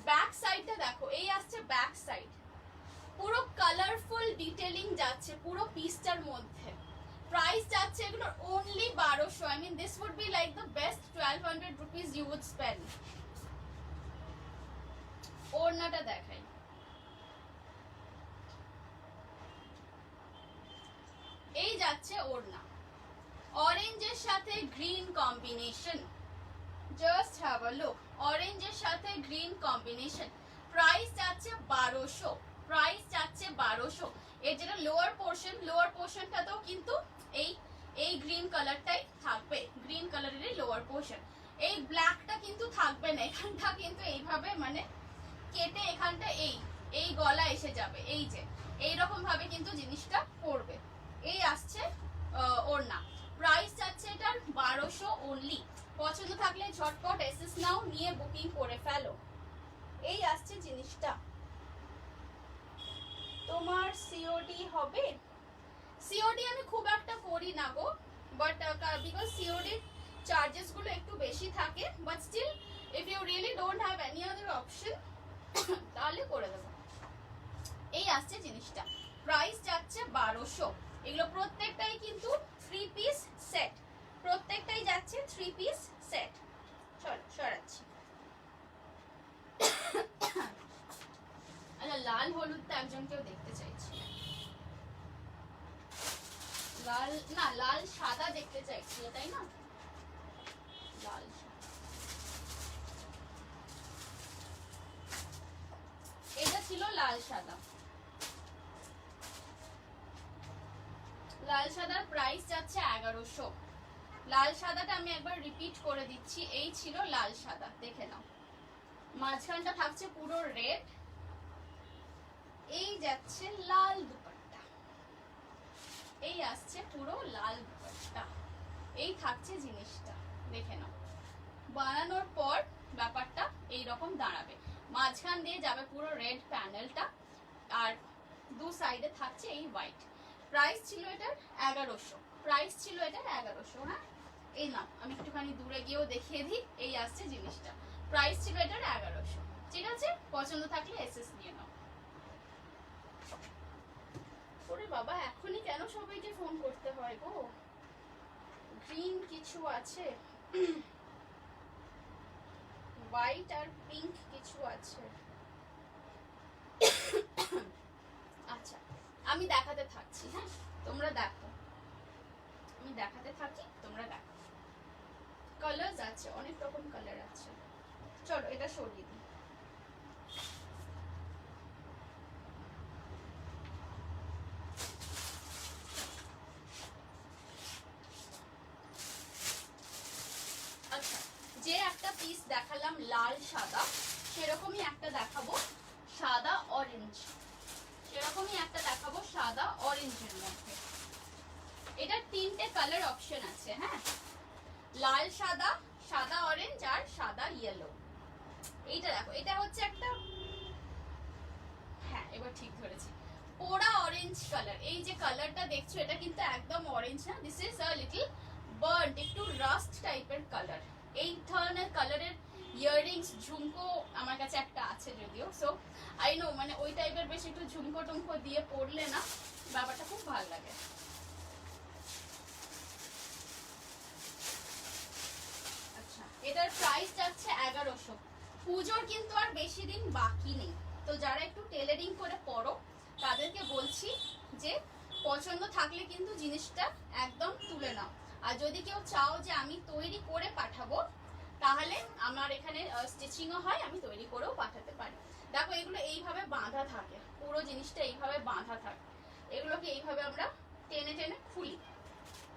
ব্যাক সাইডটা দেখো, এই আসছে ব্যাক সাইড, পুরো কালারফুল ডিটেলিং যাচ্ছে পুরো পিসটার মধ্যে। প্রাইস যাচ্ছে এগুলোর only 1200। I mean this would be like the best 1200 rupees you would spend. ওড়নাটা দেখাই, এই যাচ্ছে ওড়না, অরেঞ্জের সাথে green combination, just have a look, অরেঞ্জের সাথে গ্রিন কম্বিনেশন। প্রাইস যাচ্ছে 1200, প্রাইস যাচ্ছে 1200। এর যেটা লোয়ার পোর্শন, লোয়ার পোর্শনটাতেও কিন্তু এই গ্রিন কালারটাই থাকবে, গ্রিন কালারেরই লোয়ার পোর্শন। এই ব্ল্যাকটা কিন্তু থাকবে না, এখানটা কিন্তু এইভাবে মানে কেটে এখানটা এই গলা এসে যাবে, এই যে এইরকম ভাবে কিন্তু জিনিসটা পড়বে। এই আসছে ওড়না, প্রাইস যাচ্ছে এটার 1200 অনলি। পছন্দ থাকলে ঝটপট এসএস নাও, নিয়ে বুকিং করে ফেলো। এই আসছে জিনিসটা। তোমার সিওডি হবে? সিওডি আমি খুব একটা করি না গো, বাট বিকজ সিওডি চার্জেস গুলো একটু বেশি থাকে, but still if you really don't have any other option তাহলে করে দেবো। এই আসছে জিনিসটা, প্রাইস যাচ্ছে 1200। এগুলো প্রত্যেকটাই কিন্তু 3 পিস সেট, প্রত্যেকটাই যাচ্ছে 3 পিস সেট। চলো সরাচ্ছি। আচ্ছা লাল হলুদটা একজনকেও দেখতে চাইছি, লাল না লাল সাদা দেখতে চাইছিল তাই না, লাল সাদা। এটা ছিল লাল সাদা, লাল সাদার প্রাইস যাচ্ছে 1100। লাল সাদাটা আমি একবার রিপিট করে দিচ্ছি, এই ছিল লাল সাদা, দেখে নাও। মাঝখানটা থাকছে পুরো রেড, এই যাচ্ছে লাল দুপাট্টা, এই আসছে পুরো লাল দুপাট্টা, এই থাকছে জিনিসটা, দেখে নাও। বানানোর পর ব্যাপারটা এইরকম দাঁড়াবে, মাঝখান দিয়ে যাবে পুরো রেড প্যানেলটা, আর দু সাইডে থাকছে এই হোয়াইট। প্রাইস ছিল এটার 1100, প্রাইস ছিল এটার 1100। হ্যাঁ এই না আমি একটুখানি দূরে গিয়েও দেখিয়ে দিই, এই আসছে জিনিসটা, প্রাইস ছিল এটার 1100। ঠিক আছে, পছন্দ থাকলে এসএস নিয়ে নাও। ওরে বাবা এখনই কেন সবাইকে ফোন করতে হয় গো, গ্রিন কিছু আছে, হোয়াইট আর পিঙ্ক কিছু আছে। আচ্ছা আমি দেখাতে থাকছি, হ্যাঁ তোমরা দেখো, আমি দেখাতে থাকি তোমরা দেখো। কালার আছে, অনেক রকম কালার আছে। চলো এটা সরিয়ে দিই। আচ্ছা যে একটা পিস দেখালাম লাল সাদা, সেরকমই একটা দেখাবো সাদা অরেঞ্জ, সেরকমই একটা দেখাবো সাদা অরেঞ্জের মধ্যে। এটা 3টে কালার অপশন আছে, হ্যাঁ লাল সাদা, সাদা অরেঞ্জ আর সাদা ইয়েলো। এইটা দেখো, এটা হচ্ছে একটা, হ্যাঁ এবার ঠিক ধরেছি, পোড়া অরেঞ্জ কালার। এই যে কালারটা দেখছো এটা কিন্তু একদম অরেঞ্জ না, this is a little burnt, একটু রাস্ট টাইপের কালার। এই ধরনের কালারের ইয়াররিংস ঝুমকো আমার কাছে একটা আছে যদিও, সো আই নো মানে ওই টাইপের বেশ একটু ঝুমকো টুমকো দিয়ে পরলে না ব্যাপারটা খুব ভালো লাগে। আচ্ছা এটার প্রাইস যাচ্ছে 1100। পুজোর কিন্তু আর বেশি দিন বাকি নেই, তো যারা একটু টেলারিং করে পরো তাদেরকে বলছি যে পছন্দ থাকলে কিন্তু জিনিসটা একদম তুলে নাও। আর যদি কেউ চাও যে আমি তৈরি করে পাঠাবো তাহলে আমার এখানে স্টিচিংও হয়, আমি তৈরি করেও পাঠাতে পারি। দেখো এগুলো এইভাবে বাঁধা থাকে, পুরো জিনিসটা এইভাবে বাঁধা থাকে, এগুলোকে এইভাবে আমরা টেনে টেনে খুলি।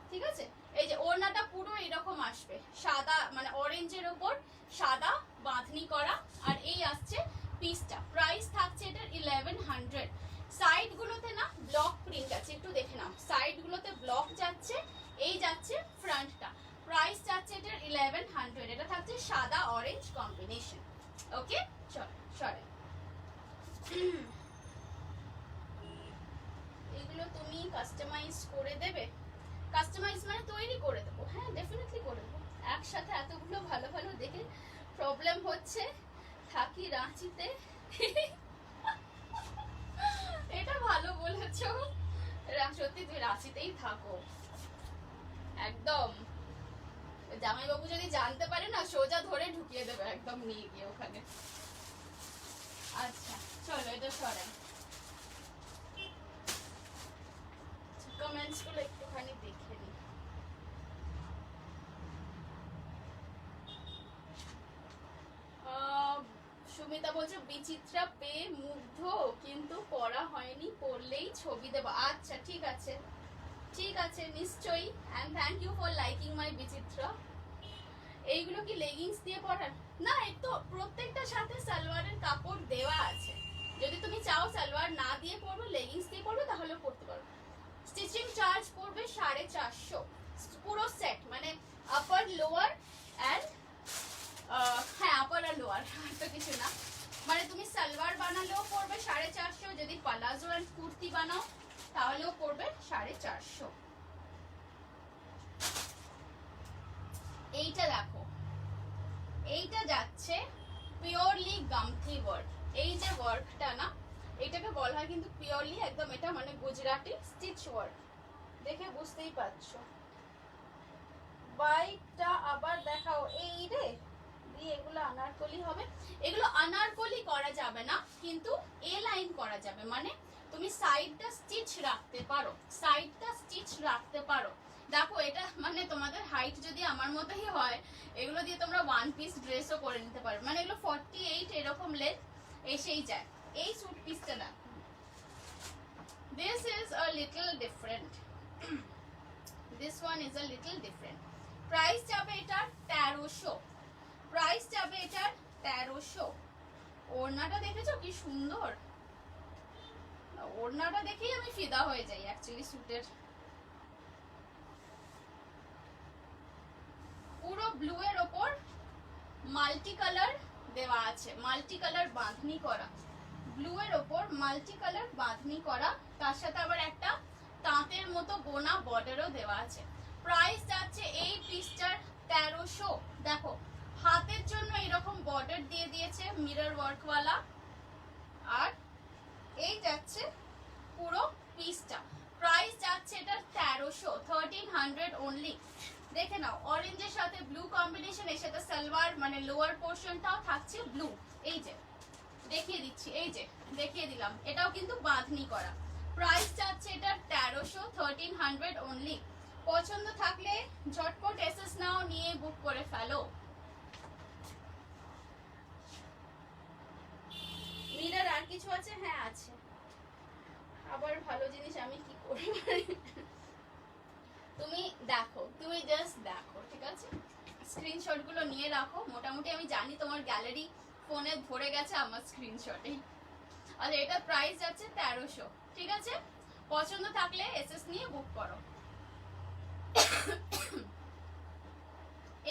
ঠিক আছে, এই যে ওড়নাটা পুরো এরকম আসবে, সাদা মানে অরেঞ্জের ওপর সাদা বাঁধনি করা, আর এই আসছে পিসটা। প্রাইস থাকছে এটার 1100। সাইড গুলোতে না ব্লক প্রিন্ট আছে, একটু দেখে নাও, সাইড গুলোতে ব্লক যাচ্ছে, এই যাচ্ছে ফ্রন্টটা। প্রাইস যাচ্ছে এটার 1100। এটা থাকছে সাদা অরেঞ্জ কম্বিনেশন। ওকে চলো সরি। তুমি কাস্টমাইজ করে দেবে? কাস্টমাইজ মানে তৈরি করে দেবো, হ্যাঁ ডেফিনেটলি করে দেবো। একসাথে এতগুলো ভালো ভালো দেখে প্রবলেম হচ্ছে, থাকি রাঁচিতে। এটা ভালো বলেছো, সত্যি তুমি রাঁচিতেই থাকো একদম। জামাইবাবু যদি জানতে পারে না, সোজা ধরে ঢুকিয়ে দেবে একদম নিয়ে গিয়ে ওখানে। আচ্ছা চলো এটা সরাই, কমেন্টস গুলো একটুখানি দেখে নিই। সুমিতা বলছো বিচিত্রা পেয়ে মুগ্ধ, কিন্তু পড়া হয়নি, পড়লেই ছবি দেবো। আচ্ছা ঠিক আছে, ঠিক আছে নিশ্চয়ই। And thank you for liking my Bichitra. এইগুলো কি লেগিংস দিয়ে পরার? না, এর তো প্রত্যেকটার সাথে সালোয়ারের কাপড় দেওয়া আছে। যদি তুমি চাও সালোয়ার না দিয়ে পরবো, লেগিংস দিয়ে পরবো, তাহলে পরতে পারো। স্টিচিং চার্জ পড়বে 450 পুরো সেট, মানে আপার লোয়ার অ্যান্ড হ্যাঁ আপার আর লোয়ার, তো কিছু না। মানে তুমি সালোয়ার বানালেও পড়বে 450, যদি পালাজো অ্যান্ড কুর্তি বানাও তাহলেও পড়বে 450। এইটা দেখো, এইটা যাচ্ছে পিওরলি গামথি ওয়ার্ক। এই যে ওয়ার্কটা না, এটাকে বলা হয় কিন্তু পিওরলি একদম, এটা মানে গুজরাটি স্টিচ ওয়ার্ক, দেখে বুঝতেই পারছো। বাইকটা আবার দেখাও। এই রে দিয়ে এগুলো আনারকলি হবে, এগুলো আনারকলি করা যাবে না, কিন্তু এ লাইন করা যাবে, মানে তুমি সাইডটা স্টিচ রাখতে পারো, সাইডটা স্টিচ রাখতে পারো। দেখো এটা মানে তোমাদের হাইট যদি আমার মতোই হয়, এগুলো দিয়ে তোমরা ওয়ান পিস ড্রেসও করে নিতে পারো। মানে এগুলো 48 এরকম লেন্থ এসেই যায়। এই স্যুট পিসটা না, this is a little different, this one is a little different. Price যাবে এটার 1300, প্রাইস যাবে এটার 1300। ওড়নাটা দেখেছো কি সুন্দর, ওড়নাটা দেখেই আমি ফিদা হয়ে যাই অ্যাকচুয়ালি স্যুটের। পুরো ব্লু এর ওপর মাল্টি কালার দেওয়া আছে, মাল্টি কালার বাঁধনি করা, ব্লু এর ওপর মাল্টি কালার বাঁধনি করা, তার সাথে আবার একটা তাঁতের মতো গোনা বর্ডারও দেওয়া আছে। প্রাইস যাচ্ছে এই পিসটার 1300। দেখো হাতের জন্য এরকম বর্ডার দিয়ে দিয়েছে মিরর ওয়ার্কওয়ালা, আর এই যাচ্ছে পুরো পিসটা। প্রাইস যাচ্ছে এটার 1300, 1300 অনলি। দেখে নাও অরেঞ্জের সাথে ব্লু কম্বিনেশন, এর সাথে সালোয়ার মানে লোয়ার পোর্শনটাও থাকছে ব্লু। এই যে দেখিয়ে দিচ্ছি, এই যে দেখিয়ে দিলাম, এটাও কিন্তু বাঁধনি করা। প্রাইস যাচ্ছে এটার 1300, 1300 অনলি। পছন্দ থাকলে ঝটপট এসএস নাও, নিয়ে বুক করে ফেলো। মিরর আর কিছু আছে? হ্যাঁ আছে। আবার ভালো জিনিস আমি কি করি, তুমি দেখো, তুমি জাস্ট দেখো, ঠিক আছে? স্ক্রিনশট গুলো নিয়ে রাখো, মোটামুটি আমি জানি তোমার গ্যালারি ফোনে ভরে গেছে আমার স্ক্রিনশটে। আর এটা প্রাইস যাচ্ছে 1300, ঠিক আছে? পছন্দ থাকলে এসএস নিয়ে বুক করো।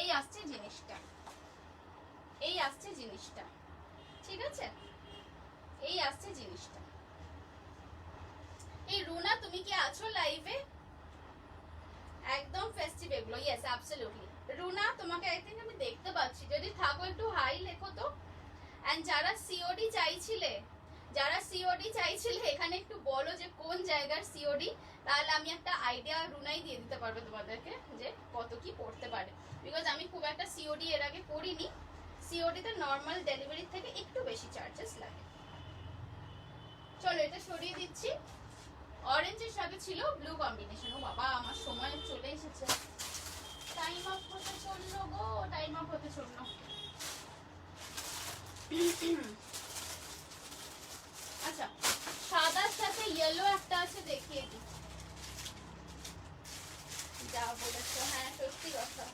এই আসছে জিনিসটা, এই আসছে জিনিসটা, ঠিক আছে? এই আসছে জিনিসটা। এই রুনা তুমি কি আছো লাইভে? একদম ফেস্টিভ এগুলো, ইয়েস অ্যাবসলিউটলি। রুনা তোমাকে আই থিংক আমি দেখতে পাচ্ছি, যদি থাকো একটু হাই লেখো তো। এন্ড যারা সিওডি চাইছিলে, যারা সিওডি চাইছিলে এখানে একটু বলো যে কোন জায়গার সিওডি, তাহলে আমি একটা আইডিয়া রুনাই দিয়ে দিতে পারবে তোমাদেরকে যে কত কি পড়তে পারে। বিকজ আমি খুব একটা সিওডি এর আগে করিনি, সিওডিতে নর্মাল ডেলিভারি থেকে একটু বেশি চার্জেস লাগে। চলো এটা সরিয়ে দিচ্ছি। অরেঞ্জের সাথে ছিল ব্লু কম্বিনেশন। ও বাবা আমার সময় চলে এসেছে, টাইম আপ হতে চললো গো, টাইম আপ হতে চললো। আচ্ছা সাদার সাথে ইয়েলো একটা আছে, দেখিয়ে দিই। যা বলেছো, হ্যাঁ সত্যি কথা।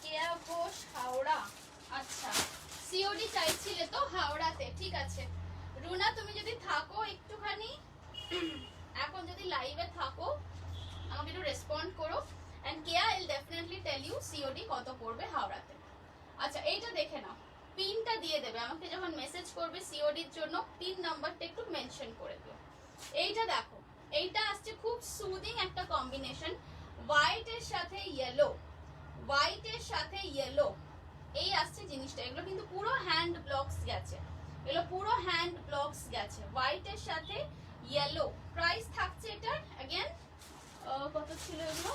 কেয়া ঘোষ হাওড়া, আচ্ছা সিওডি চাইছিলে তো হাওড়াতে, ঠিক আছে। রুনা তুমি যদি থাকো একটুখানি, এখন যদি লাইভে থাকো আমাকে একটু রেসপন্ড করো। And Keya will definitely tell you COD কত পড়বে হাওড়াতে। আচ্ছা এইটা দেখে নাও, পিনটা দিয়ে দেবে আমাকে যখন মেসেজ করবে সিওডির জন্য, পিন নাম্বারটা একটু মেনশন করে দিও। এইটা দেখো, এইটা আসছে খুব সুদিং একটা কম্বিনেশন, হোয়াইট এর সাথে ইয়েলো, হোয়াইট এর সাথে ইয়েলো, এই আসছে জিনিসটা। এগুলো কিন্তু পুরো হ্যান্ড ব্লকস গেছে, এগুলো পুরো হ্যান্ড ব্লকস গেছে, হোয়াইট এর সাথে ইয়েলো। প্রাইস থাকছে এটার अगेन কত ছিল এগুলো,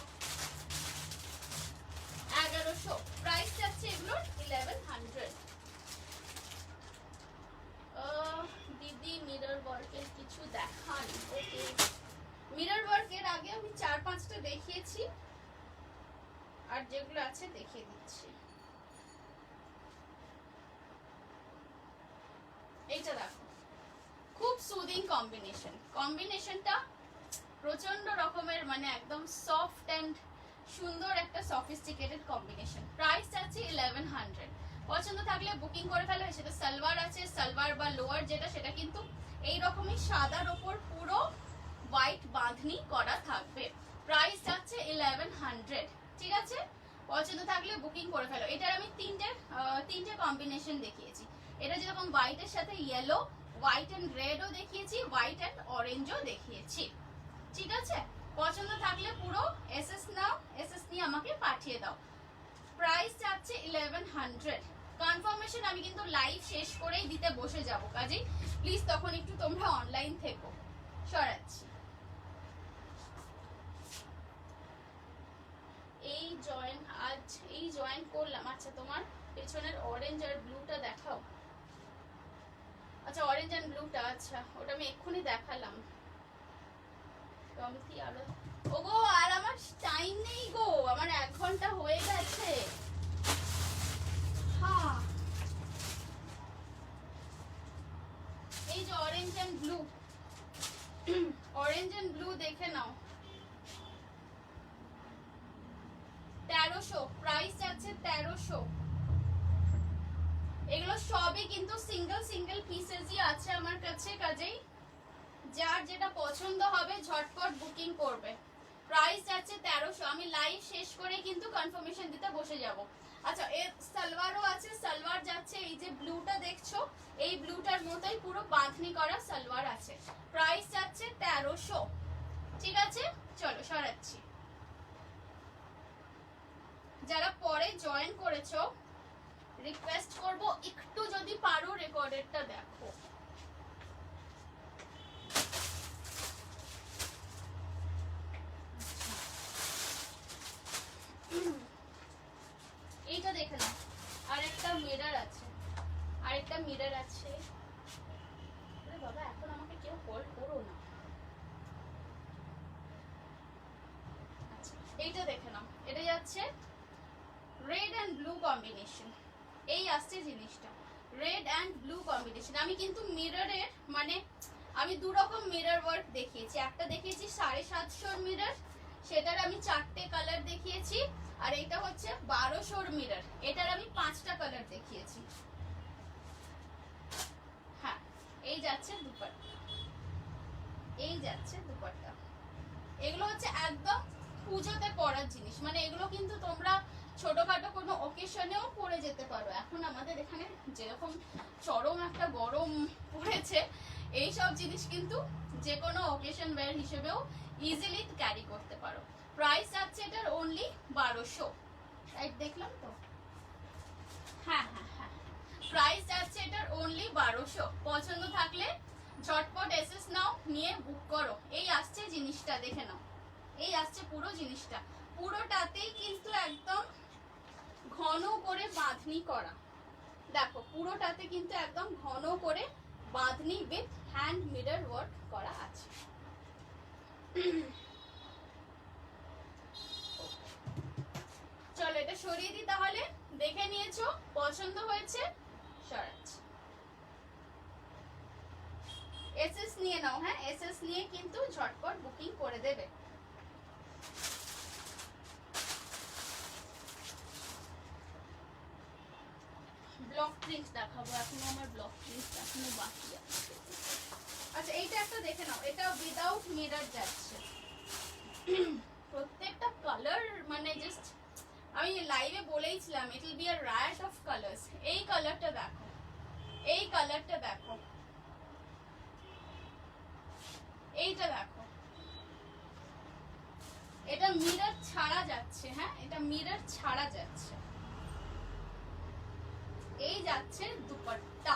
1100। প্রাইস যাচ্ছে এগুলোর 1100। দিদি মিরর ওয়ার্কের কিছু দেখান। ওকে, মিরর ওয়ার্কের আগে আমি 4-5টা দেখিয়েছি, আর যেগুলো আছে দেখিয়ে দিচ্ছি। এইটা দেখো, খুব সুদিং কম্বিনেশন, কম্বিনেশনটা প্রচন্ড রকমের, মানে একদম সফট এন্ড সুন্দর একটা সফিস্টিকেটেড কম্বিনেশন। প্রাইস আছে 1100। পছন্দ থাকলে বুকিং করে ফেলো। সেটা সালোয়ার আছে, সালোয়ার বা লোয়ার যেটা, সেটা কিন্তু এই রকমই সাদার ওপর পুরো হোয়াইট বাঁধনি করা থাকবে। প্রাইস যাচ্ছে 1100, ঠিক আছে? পছন্দ থাকলে বুকিং করে ফেলো। এটার আমি তিনটে কম্বিনেশন দেখিয়েছি। এটা যেরকম হোয়াইটের সাথে ইয়েলো, হোয়াইট এন্ড রেডও দেখিয়েছি, হোয়াইট এন্ড অরেঞ্জও দেখিয়েছি, ঠিক আছে? পছন্দ থাকলে পুরো এসএস নাও, এসএস নিয়ে আমাকে পাঠিয়ে দাও। প্রাইস যাচ্ছে 1100। কনফার্মেশন আমি কিন্তু লাইভ শেষ করেই দিতে বসে যাব, কাজেই প্লিজ তখন একটু তোমরা অনলাইন থেকো। সরাচ্ছি। এই জয়েন করলাম। আচ্ছা, তোমার পেছনের অরেঞ্জ আর ব্লুটা দেখাও। আচ্ছা, অরেঞ্জ এন্ড ব্লুটা, আচ্ছা ওটা আমি এক্ষুনি দেখালাম। ওগো, আর আমার টাইম নেই গো, আমার 1 ঘন্টা হয়ে গেছে। হ্যাঁ, এই যে orange and blue, orange and blue দেখে নাও। 1300, প্রাইস যাচ্ছে 1300। এগুলো সবই কিন্তু সিঙ্গেল সিঙ্গেল পিসেসই আছে আমার কাছে, কাজেই যার যেটা পছন্দ হবে ঝটপট বুকিং করবে। প্রাইস যাচ্ছে 1300। আমি লাইভ শেষ করে কিন্তু কনফার্মেশন দিতে বসে যাব। আচ্ছা, এর সালোয়ারও আছে। সালোয়ার যাচ্ছে, এই যে ব্লুটা দেখছো, এই ব্লুটার মতোই পুরো বাঁধনি করা সালোয়ার আছে। প্রাইস যাচ্ছে 1300, ঠিক আছে? চলো সরাচ্ছি। যারা পরে জয়েন করেছো রিকোয়েস্ট করব একটু যদি পারো রেকর্ডেডটা দেখো। এইটা দেখে নাও, আরেকটা মিরর আছে, আরেকটা মিরর আছে। আরে বাবা, এখন আমাকে কেউ কল করো না। আচ্ছা, এইটা দেখে নাও, এটা যাচ্ছে রেড এন্ড ব্লু কম্বিনেশন। এই আসছে জিনিসটা, রেড এন্ড ব্লু কম্বিনেশন। আমি কিন্তু মিররের, মানে আমি দু রকম মিরর ওয়ার্ক দেখিয়েছি। একটা দেখিয়েছি 750 মিরর, সেটার আমি 4টে কালার দেখিয়েছি। আর এটা হচ্ছে 1200 মিরর, এটার আমি 5টা কালার দেখিয়েছি। হ্যাঁ, এই যাচ্ছে দুপাট্টা, এই যাচ্ছে দুপাট্টা। এগুলো হচ্ছে একদম পুজোতে পরার জিনিস, মানে এগুলো কিন্তু তোমরা ছোটখাটো কোনো অকেশনেও পরে যেতে পারো। এখন আমাদের এখানে যেরকম চরম একটা গরম পড়েছে, এই সব জিনিস কিন্তু যে কোনো অকেশন ওয়্যার হিসেবেও ইজিলি ক্যারি করতে পারো। প্রাইস যাচ্ছে এটার অনলি 1200। রাইট দেখলাম তো? হ্যাঁ হ্যাঁ হ্যাঁ, প্রাইস যাচ্ছে এটার অনলি 1200। পছন্দ থাকলে ঝটপট এসএস নাও, নিয়ে বুক করো। এই আসছে জিনিসটা, দেখে নাও, এই আসছে পুরো জিনিসটা। পুরোটাতেই কিন্তু একদম ঘন করে বাঁধনি করা। দেখো, পুরোটাতে কিন্তু একদম ঘন করে bandhani with hand mirror work করা আছে। চলো এটা সরিয়ে দিই তাহলে। দেখে নিয়েছো, পছন্দ হয়েছে, সরাচ্ছি। এসএস নিয়ে নাও। হ্যাঁ, এসএস নিয়ে কিন্তু ঝটপট বুকিং করে দেবে। ব্লক প্রিন্ট দেখাবো, এখনো আমার ব্লক প্রিন্ট এখনো বাকি আছে। আচ্ছা, এইটা একটা দেখে নাও, এটা উইদাউট মিরর যাচ্ছে। প্রত্যেকটা কালার মানে জাস্ট, আমি লাইভে বলেইছিলাম it will be a riot of colours. এই কালারটা দেখো, এই কালারটা দেখো, এটা মিরর ছাড়া যাচ্ছে, এই যাচ্ছে দুপাট্টা,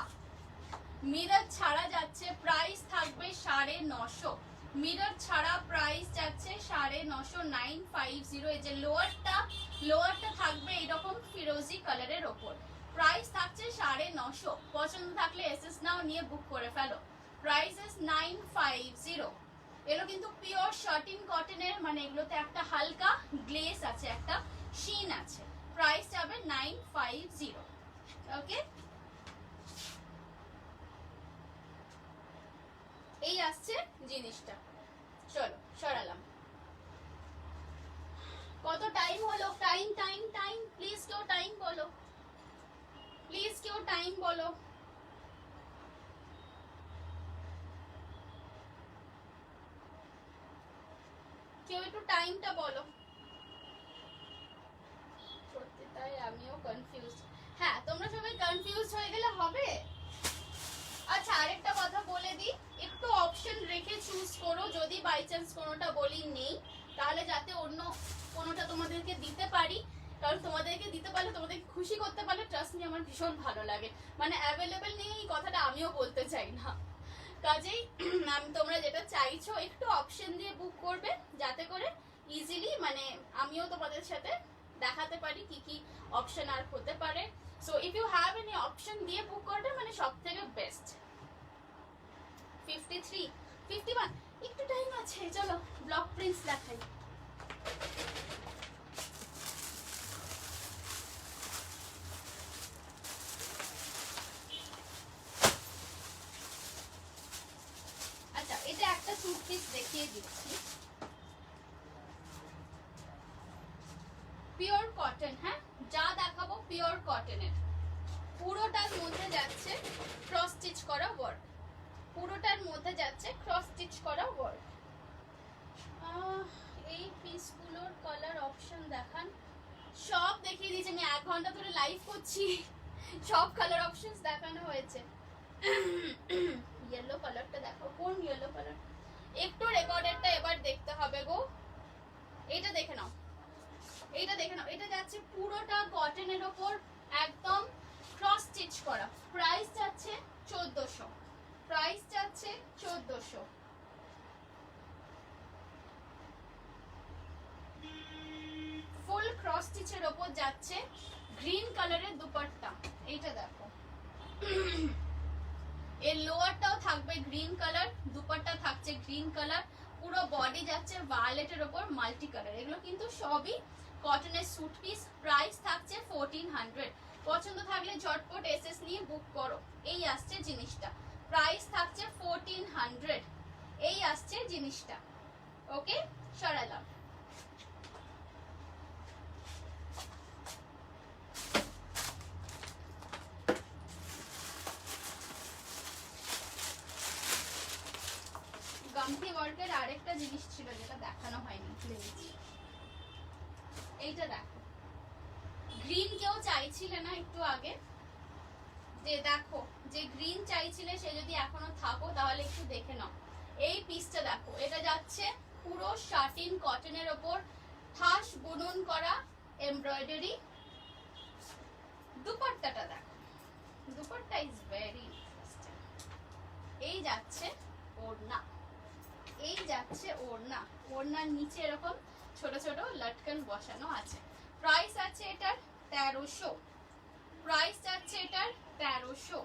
মিরর ছাড়া যাচ্ছে, প্রাইস থাকবে 950, মিরর ছাড়া প্রাইস যাচ্ছে 950, 950। এই যে লোয়ারটা থাকবে এরকম ফিরোজি কালারের ওপর, প্রাইস থাকছে 950। পছন্দ থাকলে এসএস নাও নিয়ে বুক করে ফেলো। Price is 950। এগুলো কিন্তু পিওর শার্টিন কটনের, মানে এগুলোতে একটা হালকা গ্লেস আছে, একটা শিন আছে। প্রাইস যাবে 950। ওকে, এই আসছে জিনিসটা। চলো সরালাম। কত টাইম হলো? টাইম টাইম টাইম, প্লিজ কেউ টাইম বলো, প্লিজ কেউ টাইম বলো। কেউ একটু টাইমটা বলো। সত্যি তাই, আমিও কনফিউজ। হ্যাঁ, তোমরা সবাই কনফিউজ হয়ে গেলে হবে। আচ্ছা, আরেকটা কথা বলে দিই, একটু অপশন রেখে চুজ করো, যদি বাই চান্স কোনোটা বলি নেই, তাহলে যাতে অন্য কোনোটা তোমাদেরকে দিতে পারি। কারণ তোমাদেরকে দিতে পারলে, তোমাদেরকে খুশি করতে পারলে ট্রাস্ট মি আমার ভীষণ ভালো লাগে। মানে অ্যাভেলেবেল নেই এই কথাটা আমিও বলতে চাই না, কাজেই তোমরা যেটা চাইছো একটু অপশন দিয়ে বুক করবে, যাতে করে ইজিলি মানে আমিও তোমাদের সাথে দেখাতে পারি কি কি অপশন আর হতে পারে। So if you have any option দিয়ে বুক করবে মানে সব থেকে বেস্ট। 53, 51, একটু টাইম আছে, চলো ব্লক প্রিন্টস দেখাই। আচ্ছা, এটা একটা স্যুট পিস দেখিয়ে দিচ্ছি, পিওর কটন। হ্যাঁ, যা দেখাবো পিওর কটনের। পুরোটার মধ্যে যাচ্ছে ক্রস স্টিচ করা ওয়ার্ক, পুরোটার মধ্যে যাচ্ছে ক্রস স্টিচ করা ওয়ার্ক। এই পিসগুলোর কালার অপশন দেখান। সব দেখিয়ে দিয়েছি, আমি 1 ঘন্টা ধরে লাইভ করছি, সব কালার অপশনস দেখানো হয়েছে। ইয়েলো কালারটা দেখো, কোন ইয়েলো কালার? একটু রেকর্ডেরটা এবার দেখতে হবে গো। এটা দেখে নাও, এটা দেখে নাও, এটা যাচ্ছে পুরোটা কটনের ওপর একদম ক্রস স্টিচ করা। প্রাইস যাচ্ছে 1400, প্রাইস যাচ্ছে 1400। ফুল ক্রস স্টিচের ওপর যাচ্ছে গ্রিন কালারের দুপাট্টা, এইটা দেখো। এর লোয়ারটাও থাকবে গ্রিন কালার, দুপাট্টা থাকছে গ্রিন কালার, পুরো বডি যাচ্ছে ভায়োলেটের ওপর মাল্টি কালার। এগুলো কিন্তু সবই কটনের স্যুট পিস। প্রাইস থাকছে 1400। পছন্দ থাকলে ঝটপট এসএস নিয়ে বুক করো। এই আসছে জিনিসটা, প্রাইস থাকছে 1400। এই আসছে জিনিসটা। ওকে, সরালাম। গামথি ওয়ার্কের আরেকটা জিনিস ছিল যেটা দেখানো হয়নি, এইটা দেখো। গ্রিন কেউ চাইছিলে না একটু আগে, যে দেখো যে গ্রিন চাইছিলে সে যদি এখনো থাকো তাহলে একটু দেখে নাও। এই পিসটা দেখো, এটা যাচ্ছে পুরো শার্টিন কটনের ওপর থাস বুনন করা এমব্রয়ডারি। দুপাট্টাটা দেখো, দুপাট্টা ইজ ভেরি ইন্টারেস্টিং। এই যাচ্ছে ওড়না, এই যাচ্ছে ওড়না, ওড়নার নিচে এরকম ছোট ছোট লটকন বসানো আছে। প্রাইস আছে এটার 1300, প্রাইস যাচ্ছে এটার 1300।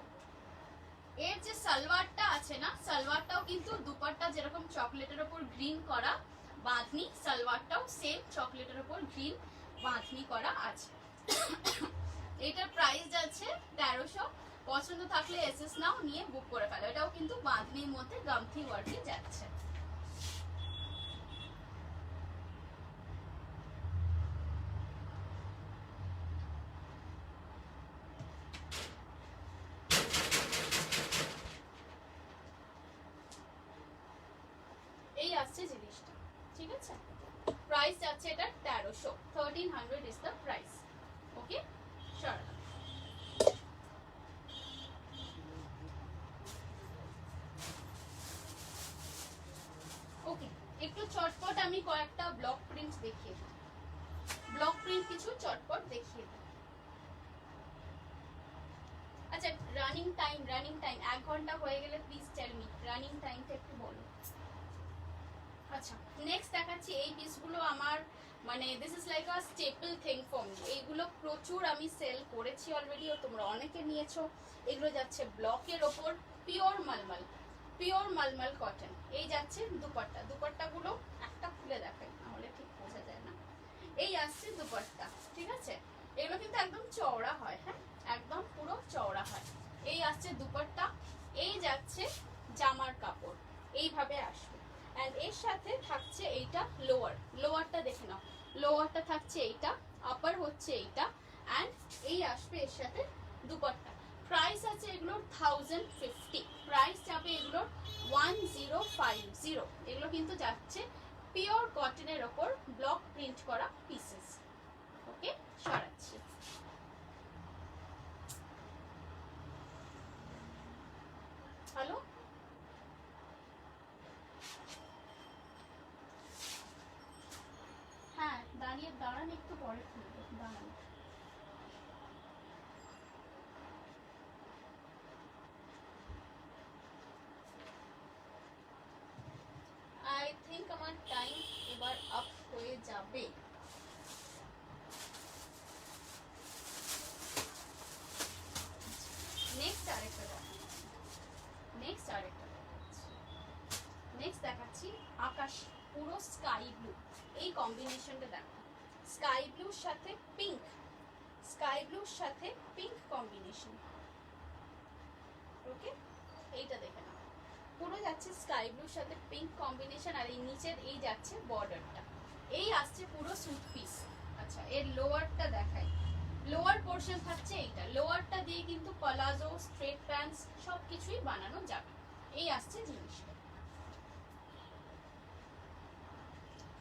এর যে সালোয়ারটা আছে না, সালোয়ারটাও কিন্তু দুপাট্টা যেরকম চকলেটের ওপর গ্রিন করা বাঁধনি, সালোয়ারটাও সেম চকলেটের ওপর গ্রিন বাঁধনি করা আছে। এটার প্রাইস যাচ্ছে 1300। পছন্দ থাকলে এসএস নাও নিয়ে বুক করে ফেলো। এটাও কিন্তু বাঁধনির মধ্যে গামথি ওয়ার্কে যাচ্ছে। এই আসছে জিনিসটা, ঠিক আছে। প্রাইস যাচ্ছে এটা 1300, 1300 ইজ দ্য প্রাইস। ওকে, সর। ওকে, একটু চটপট আমি কয়েকটা ব্লক প্রিন্ট দেখিয়ে দিই। ব্লক প্রিন্ট কিছু চটপট দেখিয়ে দাও। আচ্ছা রানিং টাইম 1 ঘন্টা হয়ে গেলে প্লিজ টেল মি রানিং টাইমটা একটু বলো। আচ্ছা নেক্সট দেখাচ্ছি এই পিসগুলো আমার মানে this is like a staple thing for me. এইগুলো প্রচুর আমি সেল করেছি অলরেডি, ও তোমরা অনেকে নিয়েছো। এগুলো যাচ্ছে ব্লকের ওপর, পিওর মালমাল কটন। এই যাচ্ছে দুপাট্টা, দুপাট্টাগুলো একটা খুলে দেখাই নাহলে ঠিক বোঝা যায় না। এই আসছে দুপাট্টা, ঠিক আছে? এগুলো কিন্তু একদম চওড়া হয়, হ্যাঁ একদম পুরো চওড়া হয়। এই আসছে দুপাট্টা, এই যাচ্ছে জামার কাপড়, এইভাবে আসবে। অ্যান্ড এর সাথে থাকছে এইটা লোয়ারটা দেখে নাও, লোয়ারটা থাকছে এইটা, আপার হচ্ছে এইটা, অ্যান্ড এই আসবে এর সাথে দুপাট্টা। প্রাইস আছে এগুলোর 1050, প্রাইস যাবে এগুলোর 1050। এগুলো কিন্তু যাচ্ছে পিওর কটনের ওপর ব্লক প্রিন্ট করা পিসেস। ওকে সরাচ্ছি। হ্যালো হ্যাঁ দাঁড়ান একটু পরে খুলবো, দাঁড়ান। আই থিঙ্ক আমার টাইম এবার আপ হয়ে যাবে। নেক্সট আরেকটা দেখাচ্ছি আকাশ, পুরো স্কাই ব্লু। এই কম্বিনেশনটা দেখো, স্কাই ব্লুর সাথে পিঙ্ক কম্বিনেশন। ওকে এইটা দেখে নাও, পুরো যাচ্ছে স্কাই ব্লুর সাথে পিঙ্ক কম্বিনেশন, আর এই নিচের এই যাচ্ছে বর্ডারটা। এই আসছে পুরো স্যুট পিস। আচ্ছা এর লোয়ারটা দেখাই, লোয়ার পোর্শন থাকছে এইটা, লোয়ারটা দিয়ে কিন্তু প্লাজো, স্ট্রেট প্যান্টস সব কিছুই বানানো যাবে। এই আসছে জিনিসটা।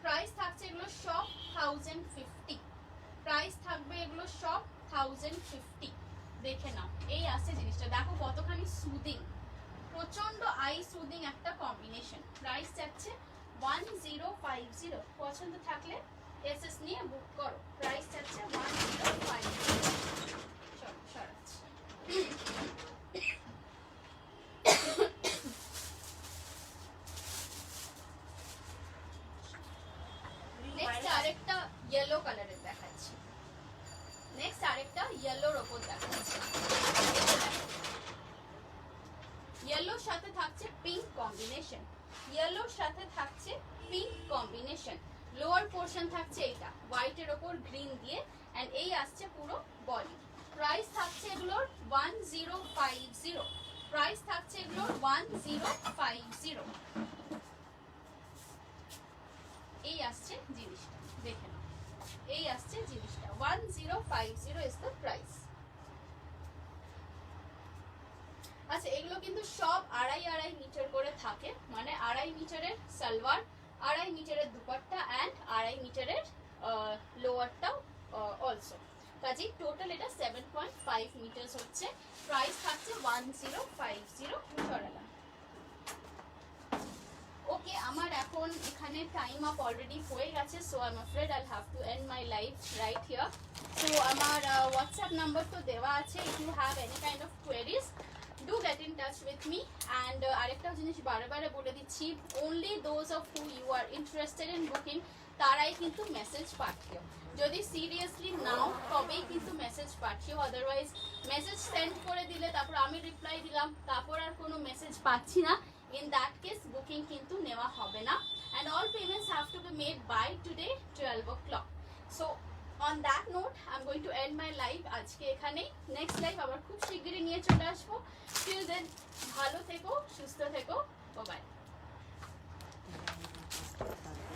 প্রাইস থাকছে এগুলো সব 1050, প্রাইস থাকবে এগুলো সব 1050। দেখে নাও এই আসছে জিনিসটা, দেখো কতখানি সুদিং, প্রচন্ড আই সুদিং একটা কম্বিনেশন। প্রাইস যাচ্ছে 1050। পছন্দ থাকলে এসএস নিয়ে বুক করো। প্রাইস যাচ্ছে 1050। চলো সরাচ্ছি। নেক্সট আরেকটা ইয়েলো কালারের দেখাচ্ছি, নেক্সট আরেকটা ইয়েলোর ওপর দেখাচ্ছি। ইয়েলোর সাথে থাকছে পিঙ্ক কম্বিনেশন, ইয়েলোর সাথে থাকছে পিঙ্ক কম্বিনেশন। লোয়ার পোর্শন থাকছে এইটা হোয়াইটের ওপর গ্রিন দিয়ে, এন্ড এই আসছে পুরো বডি। প্রাইস থাকছে এগুলোর 1050, প্রাইস থাকছে এগুলোর 1050। এই আসছে জিনিসটা, দেখে নাও এই আসছে জিনিসটা 1050 ইজ দ্য প্রাইস। আচ্ছা এগুলো কিন্তু সব 2.5 মিটার করে থাকে, মানে 2.5 মিটারের সালোয়ার, 2.5 মিটারের দুপাট্টা অ্যান্ড 2.5 মিটারের লোয়ারটাও অলসো। কাজেই টোটাল এটা 7.5 মিটার হচ্ছে। প্রাইস থাকছে 1050। সরালাম। ওকে আমার এখন এখানে টাইম আপ অলরেডি হয়ে গেছে, so I am afraid I'll have to end my life right here. So আমার হোয়াটসঅ্যাপ নাম্বার তো দেওয়া আছে, if you have any kind of queries do get in touch with me. And আরেকটা জিনিস বারে বারে বলে দিচ্ছি, only those of who you are interested in booking তারাই কিন্তু মেসেজ পাঠিও। যদি সিরিয়াসলি নাও তবেই কিন্তু মেসেজ পাঠিও, আদারওয়াইজ মেসেজ সেন্ড করে দিলে তারপর আমি রিপ্লাই দিলাম, তারপর আর কোনো মেসেজ পাচ্ছি না, in that case booking কিন্তু নেওয়া হবে না, and all payments have to be made by today 12 o'clock. So on that note I'm going to end my live আজকে এখানেই। নেক্সট লাইভ আবার খুব শিগগিরই নিয়ে চলে আসবো। till then ভালো থেকো, সুস্থ থেকো, বাই বাই।